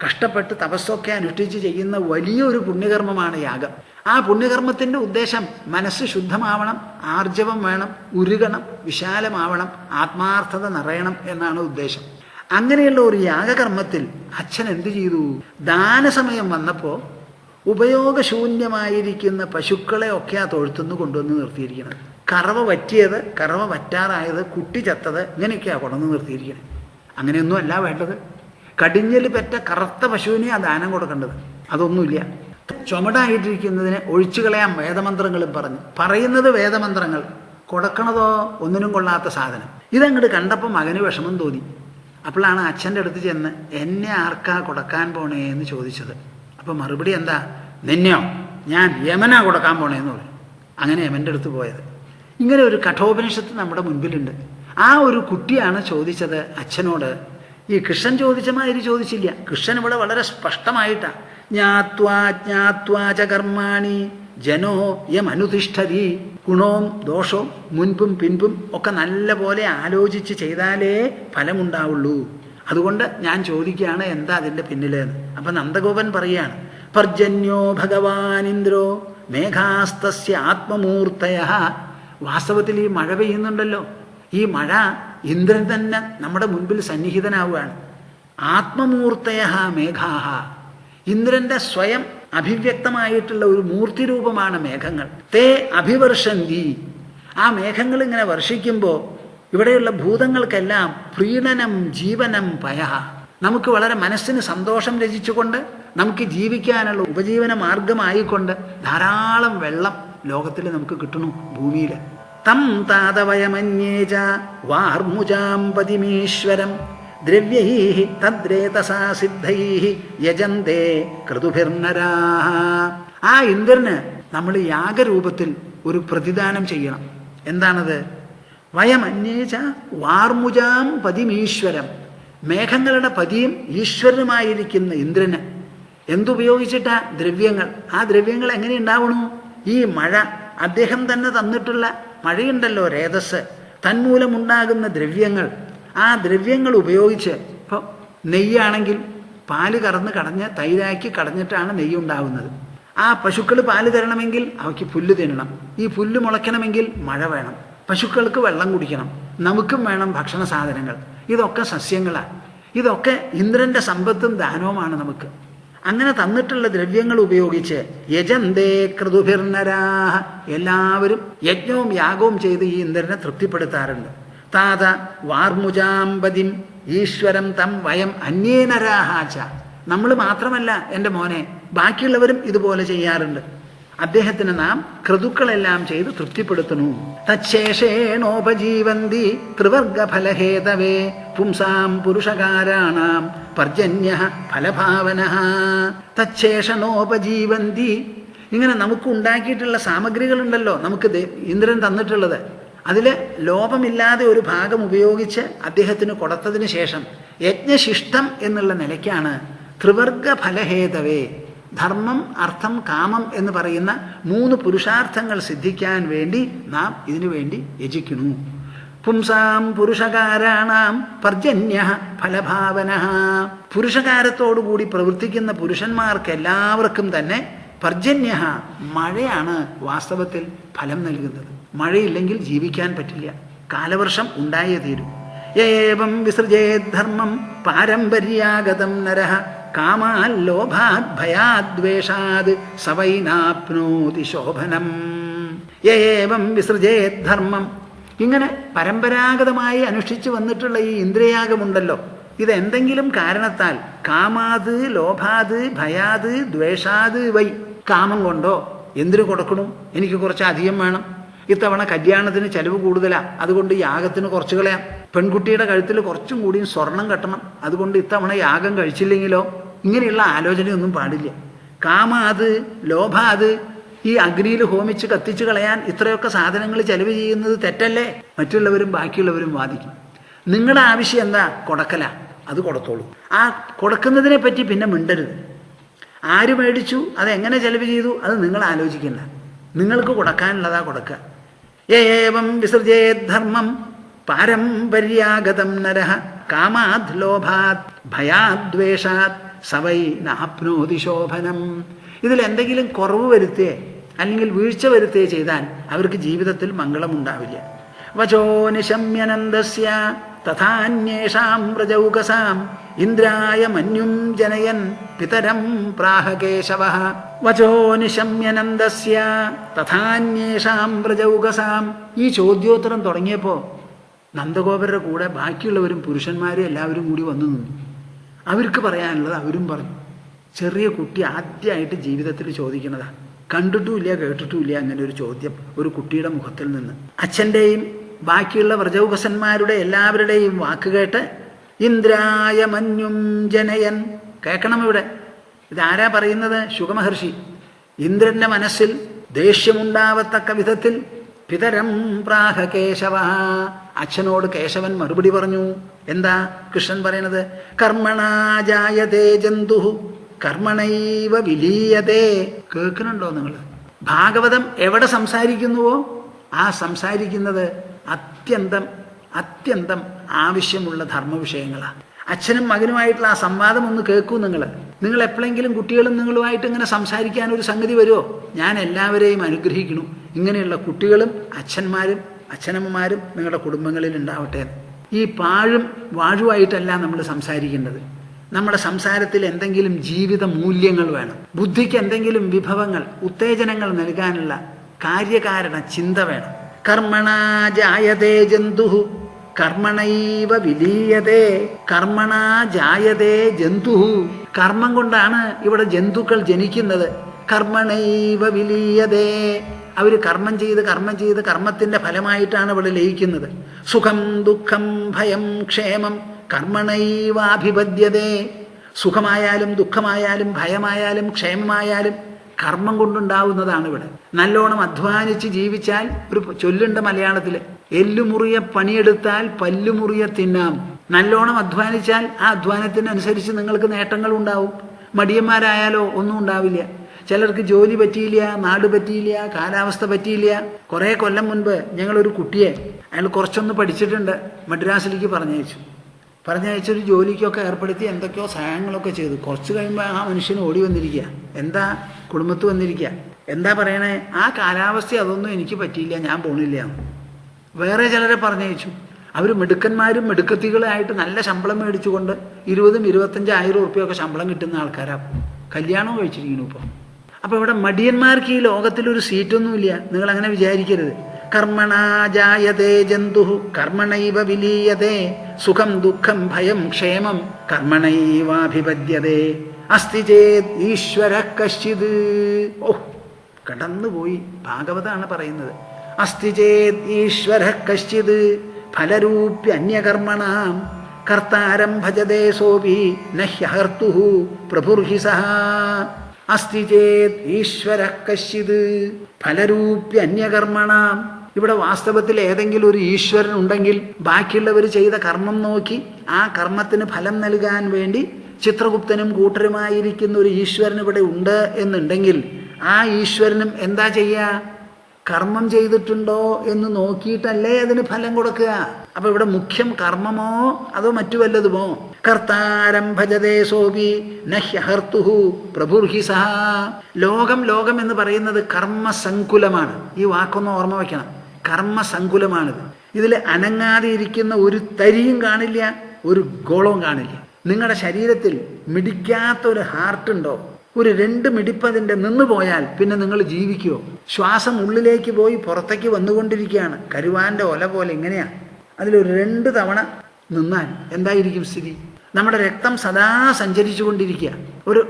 കഷ്ടപ്പെട്ട് തപസ്സൊക്കെ അനുഷ്ഠിച്ച് ചെയ്യുന്ന വലിയൊരു പുണ്യകർമ്മമാണ് യാഗം. ആ പുണ്യകർമ്മത്തിൻ്റെ ഉദ്ദേശം മനസ്സ് ശുദ്ധമാവണം, ആർജവം വേണം, ഉരുകണം, വിശാലമാവണം, ആത്മാർത്ഥത നിറയണം എന്നാണ് ഉദ്ദേശം. അങ്ങനെയുള്ള ഒരു യാഗകർമ്മത്തിൽ അച്ഛൻ എന്തു ചെയ്തു? ദാനസമയം വന്നപ്പോൾ ഉപയോഗശൂന്യമായിരിക്കുന്ന പശുക്കളെ ഒക്കെ ആ തൊഴുത്തുനിന്ന് കൊണ്ടുവന്ന് നിർത്തിയിരിക്കുന്നത്. കറവ വറ്റിയത്, കറവ വറ്റാറായത്, കുട്ടി ചത്തത്, ഇങ്ങനെയൊക്കെയാണ് കൊണ്ടുവന്ന് നിർത്തിയിരിക്കുന്നത്. അങ്ങനെയൊന്നും അല്ല വേണ്ടത്. കടിഞ്ഞൽ പെറ്റ കറുത്ത പശുവിനെ ആ ദാനം കൊടുക്കേണ്ടത്. അതൊന്നുമില്ല. ചുമടായിട്ടിരിക്കുന്നതിനെ ഒഴിച്ചു കളയാൻ വേദമന്ത്രങ്ങളും പറയുന്നത് വേദമന്ത്രങ്ങൾ, കൊടുക്കണതോ ഒന്നിനും കൊള്ളാത്ത സാധനം. ഇതങ്ങോട്ട് കണ്ടപ്പോൾ മകന് വിഷമം തോന്നി. അപ്പോഴാണ് അച്ഛൻ്റെ അടുത്ത് ചെന്ന് എന്നെ ആർക്കാ കൊടുക്കാൻ പോണേ എന്ന് ചോദിച്ചത്. അപ്പോൾ മറുപടി എന്താ? നിന്നെയോ? ഞാൻ യമനാ കൊടുക്കാൻ പോണേന്ന് പറയും. അങ്ങനെ യമൻ്റെ അടുത്ത് പോയത്. ഇങ്ങനെ ഒരു കഠോപനിഷത്ത് നമ്മുടെ മുൻപിലുണ്ട്. ആ ഒരു കുട്ടിയാണ് ചോദിച്ചത് അച്ഛനോട്. ഈ കൃഷ്ണൻ ചോദിച്ച മാതിരി ചോദിച്ചില്ല. കൃഷ്ണൻ ഇവിടെ വളരെ സ്പഷ്ടമായിട്ടാണ് ജ്ഞാത്വാ ച കർമാണി ജനോ യമനുതിഷ്ഠതി. ഗുണവും ദോഷവും മുൻപും പിൻപും ഒക്കെ നല്ല പോലെ ആലോചിച്ച് ചെയ്താലേ ഫലമുണ്ടാവുള്ളൂ. അതുകൊണ്ട് ഞാൻ ചോദിക്കുകയാണ് എന്താ അതിൻ്റെ പിന്നിലെന്ന്. അപ്പം നന്ദഗോപൻ പറയാണ്, പർജന്യോ ഭഗവാനിന്ദ്രോ മേഘാസ്തസ്യ ആത്മമൂർത്തയ. വാസ്തവത്തിൽ ഈ മഴ പെയ്യുന്നുണ്ടല്ലോ, ഈ മഴ ഇന്ദ്രൻ തന്നെ നമ്മുടെ മുൻപിൽ സന്നിഹിതനാവുകയാണ്. ആത്മമൂർത്തയ മേഘാഹ. ഇന്ദ്രന്റെ സ്വയം അഭിവ്യക്തമായിട്ടുള്ള ഒരു മൂർത്തി രൂപമാണ് മേഘങ്ങൾ. തേ അഭിവർഷന്തി. ആ മേഘങ്ങൾ ഇങ്ങനെ വർഷിക്കുമ്പോൾ ഇവിടെയുള്ള ഭൂതങ്ങൾക്കെല്ലാം പ്രീണനം ജീവനം പയഹ. നമുക്ക് വളരെ മനസ്സിന് സന്തോഷം രചിച്ചുകൊണ്ട് നമുക്ക് ജീവിക്കാനുള്ള ഉപജീവന മാർഗമായിക്കൊണ്ട് ധാരാളം വെള്ളം ലോകത്തിൽ നമുക്ക് കിട്ടണു ഭൂമിയിൽ. തം താതവയമന്യേച വാർമുജാം പതിമീശ്വരം ദ്രവ്യൈ തദ്രേതസാ സിദ്ധൈ യജന്തേ ക്രതുഭിർനരാഹ. ആ ഇന്ദ്രന് നമ്മൾ യാഗരൂപത്തിൽ ഒരു പ്രതിദാനം ചെയ്യണം. എന്താണത്? വയമന്യേച വാർമുജാം പതിമീശ്വരം. മേഘങ്ങളുടെ പതിയും ഈശ്വരനുമായിരിക്കുന്ന ഇന്ദ്രന് എന്തുപയോഗിച്ചിട്ടാ? ദ്രവ്യങ്ങൾ. ആ ദ്രവ്യങ്ങൾ എങ്ങനെ ഉണ്ടാവണു? ഈ മഴ, അദ്ദേഹം തന്നെ തന്നിട്ടുള്ള മഴയുണ്ടല്ലോ, രേതസ്, തന്മൂലമുണ്ടാകുന്ന ദ്രവ്യങ്ങൾ. ആ ദ്രവ്യങ്ങൾ ഉപയോഗിച്ച്, ഇപ്പോൾ നെയ്യാണെങ്കിൽ പാല് കറന്ന് കടഞ്ഞ് തൈരാക്കി കടഞ്ഞിട്ടാണ് നെയ്യ് ഉണ്ടാകുന്നത്. ആ പശുക്കൾ പാല് തരണമെങ്കിൽ അവയ്ക്ക് പുല്ല് തിന്നണം. ഈ പുല്ല് മുളയ്ക്കണമെങ്കിൽ മഴ വേണം. പശുക്കൾക്ക് വെള്ളം കുടിക്കണം. നമുക്കും വേണം ഭക്ഷണ സാധനങ്ങൾ. ഇതൊക്കെ സസ്യങ്ങളാണ്. ഇതൊക്കെ ഇന്ദ്രന്റെ സമ്പത്തും ദാനവുമാണ് നമുക്ക്. അങ്ങനെ തന്നിട്ടുള്ള ദ്രവ്യങ്ങൾ ഉപയോഗിച്ച് യജന്തേ ക്രതുഭിർനരാഹ. എല്ലാവരും യജ്ഞവും യാഗവും ചെയ്ത് ഈ ഇന്ദ്രനെ തൃപ്തിപ്പെടുത്താറുണ്ട്. താത വാർമുജാമ്പതിം ഈശ്വരം തം വയം അന്യേനരാഹാച്ച. നമ്മൾ മാത്രമല്ല എൻ്റെ മോനെ, ബാക്കിയുള്ളവരും ഇതുപോലെ ചെയ്യാറുണ്ട്. അദ്ദേഹത്തിന് നാം ക്രതുക്കളെല്ലാം ചെയ്ത് തൃപ്തിപ്പെടുത്തണു. തച്ഛേഷേണോപജീവന്തി ത്രിവർഗഫലഹേതവേ പുംസാം പുരുഷകാരാണാം പർജന്യ ഫലഭാവന. തച്ഛേഷണോപജീവന്തി. ഇങ്ങനെ നമുക്ക് ഉണ്ടാക്കിയിട്ടുള്ള സാമഗ്രികളുണ്ടല്ലോ, നമുക്ക് ഇന്ദ്രൻ തന്നിട്ടുള്ളത്, അതിൽ ലോപമില്ലാതെ ഒരു ഭാഗം ഉപയോഗിച്ച് അദ്ദേഹത്തിന് കൊടുത്തതിന് ശേഷം യജ്ഞശിഷ്ടം എന്നുള്ള നിലയ്ക്കാണ് ത്രിവർഗ ഫലഹേതവേ, ധർമ്മം അർത്ഥം കാമം എന്ന് പറയുന്ന 3 പുരുഷാർത്ഥങ്ങൾ സിദ്ധിക്കാൻ വേണ്ടി നാം ഇതിനു വേണ്ടി യജിക്കുന്നു. പുംസാം പുരുഷകാരാണാം പർജന്യ ഫലഭാവന. പുരുഷകാരത്തോടുകൂടി പ്രവർത്തിക്കുന്ന പുരുഷന്മാർക്ക് എല്ലാവർക്കും തന്നെ പർജന്യ മഴയാണ് വാസ്തവത്തിൽ ഫലം നൽകുന്നത്. മഴയില്ലെങ്കിൽ ജീവിക്കാൻ പറ്റില്ല. കാലവർഷം ഉണ്ടായേ തീരും. ഏവം വിസൃജേത് ധർമ്മം പാരമ്പര്യാഗതം നരഃ കാമാല്ലോഭാത് ഭയാദ്വേഷാത് സവൈനാപ്നോതി ശോഭനം. ഏവം വിസൃജേത് ധർമ്മം. ഇങ്ങനെ പരമ്പരാഗതമായി അനുഷ്ഠിച്ചു വന്നിട്ടുള്ള ഈ ഇന്ദ്രിയാഗമുണ്ടല്ലോ, ഇതെന്തെങ്കിലും കാരണത്താൽ കാമാത് ലോഭാത് ഭയാത് ദ്വേഷാത് വൈ. കാമം കൊണ്ടോ എന്തിനു കൊടുക്കണു, എനിക്ക് കുറച്ച് അധികം വേണം, ഇത്തവണ കല്യാണത്തിന് ചെലവ് കൂടുതലാണ്, അതുകൊണ്ട് യാഗത്തിന് കുറച്ച് കളയാം, പെൺകുട്ടിയുടെ കഴുത്തിൽ കുറച്ചും കൂടിയും സ്വർണം കെട്ടണം, അതുകൊണ്ട് ഇത്തവണ യാഗം കഴിച്ചില്ലെങ്കിലോ ഇങ്ങനെയുള്ള ആലോചനയൊന്നും പാടില്ല. കാമാത്, ലോഭാത്, ഈ അഗ്നിയിൽ ഹോമിച്ച് കത്തിച്ച് കളയാൻ ഇത്രയൊക്കെ സാധനങ്ങൾ ചെലവ് ചെയ്യുന്നത് തെറ്റല്ലേ? മറ്റുള്ളവരും ബാക്കിയുള്ളവരും വാദിക്കും. നിങ്ങളുടെ ആവശ്യം എന്താ? കൊടുക്കല, അത് കൊടുത്തോളൂ. ആ കൊടുക്കുന്നതിനെ പറ്റി പിന്നെ മിണ്ടരുത്. ആര് മേടിച്ചു, അതെങ്ങനെ ചെലവ് ചെയ്തു, അത് നിങ്ങൾ ആലോചിക്കണ്ട. നിങ്ങൾക്ക് കൊടുക്കാനുള്ളതാ കൊടുക്കുക. ഏവം വിസൃജേത് ധർമ്മം പാരമ്പര്യാഗതം നരഃ കാമാത് ലോഭാത് ഭയാദ്വേഷാത് സവൈ നാപ്നോതി ശോഭനം. ഇതിലെന്തെങ്കിലും കുറവ് വരുത്തേ അല്ലെങ്കിൽ വീഴ്ച വരുത്തേ ചെയ്താൽ അവർക്ക് ജീവിതത്തിൽ മംഗളമുണ്ടാവില്ല. വചോ നിശമ്യനന്ദസ്യ തഥാന്യേഷാം വ്രജൗകസാം ഇന്ദ്രായ മന്യും ജനയൻ പിതരം പ്രാഹ കേശവഃ. വചോ നിശമ്യനന്ദസ്യ തഥാന്യേഷാം വ്രജൗകസാം. ഈ ചോദ്യോത്തരം തുടങ്ങിയപ്പോൾ നന്ദഗോപരുടെ കൂടെ ബാക്കിയുള്ളവരും പുരുഷന്മാരും എല്ലാവരും കൂടി വന്നു നിന്നു. അവർക്ക് പറയാനുള്ളത് അവരും പറഞ്ഞു. ചെറിയ കുട്ടി ആദ്യമായിട്ട് ജീവിതത്തിൽ ചോദിക്കുന്നതാണ്. കണ്ടിട്ടുമില്ല കേട്ടിട്ടുമില്ല അങ്ങനെ ഒരു ചോദ്യം ഒരു കുട്ടിയുടെ മുഖത്തിൽ നിന്ന്. അച്ഛൻ്റെയും ബാക്കിയുള്ള വ്രജൗകസന്മാരുടെ എല്ലാവരുടെയും വാക്ക് കേട്ട് ഇന്ദ്രായ മന്യും ജനയൻ. കേൾക്കണം ഇവിടെ, ഇതാരാ പറയുന്നത്? ശുകമഹർഷി. ഇന്ദ്രന്റെ മനസ്സിൽ ദേഷ്യമുണ്ടാവത്തക്ക വിധത്തിൽ പിതരം പ്രാഹ കേശവ. അച്ഛനോട് കേശവൻ മറുപടി പറഞ്ഞു. എന്താ കൃഷ്ണൻ പറയണത്? കർമ്മണാ ജായതേ ജന്തു കർമ്മണൈവ വിലീയതേ. കേൾക്കുന്നുണ്ടോ നിങ്ങൾ? ഭാഗവതം എവിടെ സംസാരിക്കുന്നുവോ ആ സംസാരിക്കുന്നത് അത്യന്തം അത്യന്തം ആവശ്യമുള്ള ധർമ്മവിഷയങ്ങളാണ്. അച്ഛനും മകനുമായിട്ടുള്ള ആ സംവാദം ഒന്ന് കേൾക്കൂ. നിങ്ങൾ എപ്പോഴെങ്കിലും കുട്ടികളും നിങ്ങളുമായിട്ട് ഇങ്ങനെ സംസാരിക്കാൻ ഒരു സംഗതി വരുമോ? ഞാൻ എല്ലാവരെയും അനുഗ്രഹിക്കുന്നു. ഇങ്ങനെയുള്ള കുട്ടികളും അച്ഛന്മാരും അച്ഛനമ്മമാരും നിങ്ങളുടെ കുടുംബങ്ങളിൽ ഉണ്ടാവട്ടെ. ഈ പാഴും വാഴുവായിട്ടല്ല നമ്മൾ സംസാരിക്കേണ്ടത്. നമ്മുടെ സംസാരത്തിൽ എന്തെങ്കിലും ജീവിത മൂല്യങ്ങൾ വേണം. ബുദ്ധിക്ക് എന്തെങ്കിലും വിഭവങ്ങൾ, ഉത്തേജനങ്ങൾ നൽകാനുള്ള കാര്യകാരണ ചിന്ത വേണം. കർമ്മണാ ജായതേ ജന്തു കർമ്മണൈവ വിലീയതേ. കർമ്മണാ ജായതേ ജന്തു. കർമ്മം കൊണ്ടാണ് ഇവിടെ ജന്തുക്കൾ ജനിക്കുന്നത്. കർമ്മണൈവ വിലീയതേ. അവർ കർമ്മം ചെയ്ത് കർമ്മത്തിൻ്റെ ഫലമായിട്ടാണ് ഇവിടെ ലയിക്കുന്നത്. സുഖം ദുഃഖം ഭയം ക്ഷേമം കർമ്മണൈവാഭിപദ്യതേ. സുഖമായാലും ദുഃഖമായാലും ഭയമായാലും ക്ഷേമമായാലും കർമ്മം കൊണ്ടുണ്ടാവുന്നതാണ് ഇവിടെ. നല്ലോണം അധ്വാനിച്ച് ജീവിച്ചാൽ, ഒരു ചൊല്ലുണ്ട് മലയാളത്തിൽ, എല്ലുമുറിയ പണിയെടുത്താൽ പല്ലുമുറിയ തിന്നാം. നല്ലോണം അധ്വാനിച്ചാൽ ആ അധ്വാനത്തിനനുസരിച്ച് നിങ്ങൾക്ക് നേട്ടങ്ങൾ ഉണ്ടാവും. മടിയന്മാരായാലോ ഒന്നും ഉണ്ടാവില്ല. ചിലർക്ക് ജോലി പറ്റിയില്ല, നാട് പറ്റിയില്ല, കാലാവസ്ഥ പറ്റിയില്ല. കുറേ കൊല്ലം മുൻപ് ഞങ്ങളൊരു കുട്ടിയെ, അയാൾ കുറച്ചൊന്ന് പഠിച്ചിട്ടുണ്ട്, മദ്രാസിലേക്ക് പറഞ്ഞയച്ചൊരു ജോലിക്കൊക്കെ ഏർപ്പെടുത്തി എന്തൊക്കെയോ സഹായങ്ങളൊക്കെ ചെയ്തു. കുറച്ച് കഴിയുമ്പോൾ ആ മനുഷ്യന് ഓടി വന്നിരിക്കുക. എന്താ? കുടുംബത്ത് വന്നിരിക്കുക. എന്താ പറയണേ? ആ കാലാവസ്ഥ അതൊന്നും എനിക്ക് പറ്റിയില്ല, ഞാൻ പോണില്ല. വേറെ ചിലരെ പറഞ്ഞയച്ചു. അവർ മിടുക്കന്മാരും മിടുക്കത്തികളായിട്ട് നല്ല ശമ്പളം മേടിച്ചുകൊണ്ട് 20,000-25,000 ഉറുപ്പ്യൊക്കെ ശമ്പളം കിട്ടുന്ന ആൾക്കാരാണ്. കല്യാണവും കഴിച്ചിരിക്കുന്നു ഇപ്പോൾ. അപ്പോൾ ഇവിടെ മടിയന്മാർക്ക് ഈ ലോകത്തിലൊരു സീറ്റൊന്നുമില്ല. നിങ്ങൾ അങ്ങനെ വിചാരിക്കരുത്. കർമ്മണാ ജായതേ ജന്തു കർമ്മണൈവ വിലീയതേ. സുഖം ദുഃഖം ഭയം ക്ഷേമം കർമ്മണൈവാഭിപദ്യതേ. അസ്തി ചേത് ഈശ്വര കശ്ചിത്. കടന്നുപോയി. ഭാഗവതാണ് പറയുന്നത്. അസ്തി ചേത് ഈശ്വര കശ്ചിത് ഫലരൂപ്യന്യകർമ്മണാം കർത്താരം ഭജതേ സോപി നഹ്യഹർത്തു പ്രഭുർഹി സഹ. അസ്തി ചേത് ഈശ്വര കശ്ചിത് ഫലരൂപ്യന്യകർമ്മണാം. ഇവിടെ വാസ്തവത്തിൽ ഏതെങ്കിലും ഒരു ഈശ്വരൻ ഉണ്ടെങ്കിൽ ബാക്കിയുള്ളവർ ചെയ്ത കർമ്മം നോക്കി ആ കർമ്മത്തിന് ഫലം നൽകാൻ വേണ്ടി ചിത്രഗുപ്തനും കൂട്ടരുമായിരിക്കുന്ന ഒരു ഈശ്വരൻ ഇവിടെ ഉണ്ട് എന്നുണ്ടെങ്കിൽ ആ ഈശ്വരനും എന്താ ചെയ്യുക? കർമ്മം ചെയ്തിട്ടുണ്ടോ എന്ന് നോക്കിയിട്ടല്ലേ അതിന് ഫലം കൊടുക്കുക. അപ്പൊ ഇവിടെ മുഖ്യം കർമ്മമോ അതോ മറ്റു വല്ലതുമോ? കർത്താരം ഭജതേ സോപി നഹ്യഹർത്തുഹു പ്രഭുർഹി സഹ. ലോകം എന്ന് പറയുന്നത് കർമ്മസങ്കുലമാണ്. ഈ വാക്കൊന്ന് ഓർമ്മ വയ്ക്കണം. കർമ്മസങ്കുലമാണിത്. ഇതിൽ അനങ്ങാതെ ഇരിക്കുന്ന ഒരു തരിയും കാണില്ല, ഒരു ഗോളവും കാണില്ല. നിങ്ങളുടെ ശരീരത്തിൽ മിടിക്കാത്ത ഒരു ഹാർട്ടുണ്ടോ? ഒരു 2 മിടിപ്പ് അതിൻ്റെ നിന്ന് പോയാൽ പിന്നെ നിങ്ങൾ ജീവിക്കുമോ? ശ്വാസം ഉള്ളിലേക്ക് പോയി പുറത്തേക്ക് വന്നുകൊണ്ടിരിക്കുകയാണ്. കരുവാൻ്റെ ഒല പോലെ ഇങ്ങനെയാണ്. അതിലൊരു 2 തവണ നിന്നാൽ എന്തായിരിക്കും സ്ഥിതി? നമ്മുടെ രക്തം സദാ സഞ്ചരിച്ചു കൊണ്ടിരിക്കുക. ഒരു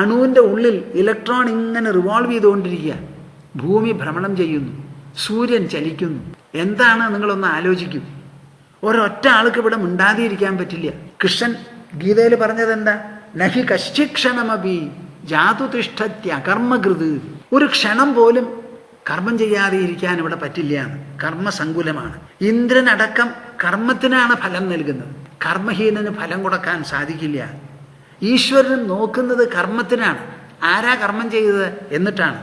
അണുവിൻ്റെ ഉള്ളിൽ ഇലക്ട്രോൺ ഇങ്ങനെ റിവോൾവ് ചെയ്തുകൊണ്ടിരിക്കുക. ഭൂമി ഭ്രമണം ചെയ്യുന്നു, സൂര്യൻ ചലിക്കുന്നു. എന്താണ്? നിങ്ങളൊന്ന് ആലോചിക്കൂ. ഒരൊറ്റ ആൾക്ക് ഇവിടെ മിണ്ടാതെ ഇരിക്കാൻ പറ്റില്ല. കൃഷ്ണൻ ഗീതയിൽ പറഞ്ഞത് എന്താ? നഹി കശ്ചിക്ഷണമപി ജാതുതിഷ്ഠത്യകർമ്മകൃത്. ഒരു ക്ഷണം പോലും കർമ്മം ചെയ്യാതെ ഇരിക്കാൻ ഇവിടെ പറ്റില്ല. കർമ്മസങ്കുലമാണ്. ഇന്ദ്രനടക്കം കർമ്മത്തിനാണ് ഫലം നൽകുന്നത്. കർമ്മഹീനന് ഫലം കൊടുക്കാൻ സാധിക്കില്ല. ഈശ്വരൻ നോക്കുന്നത് കർമ്മത്തിനാണ്. ആരാ കർമ്മം ചെയ്തത് എന്നിട്ടാണ്.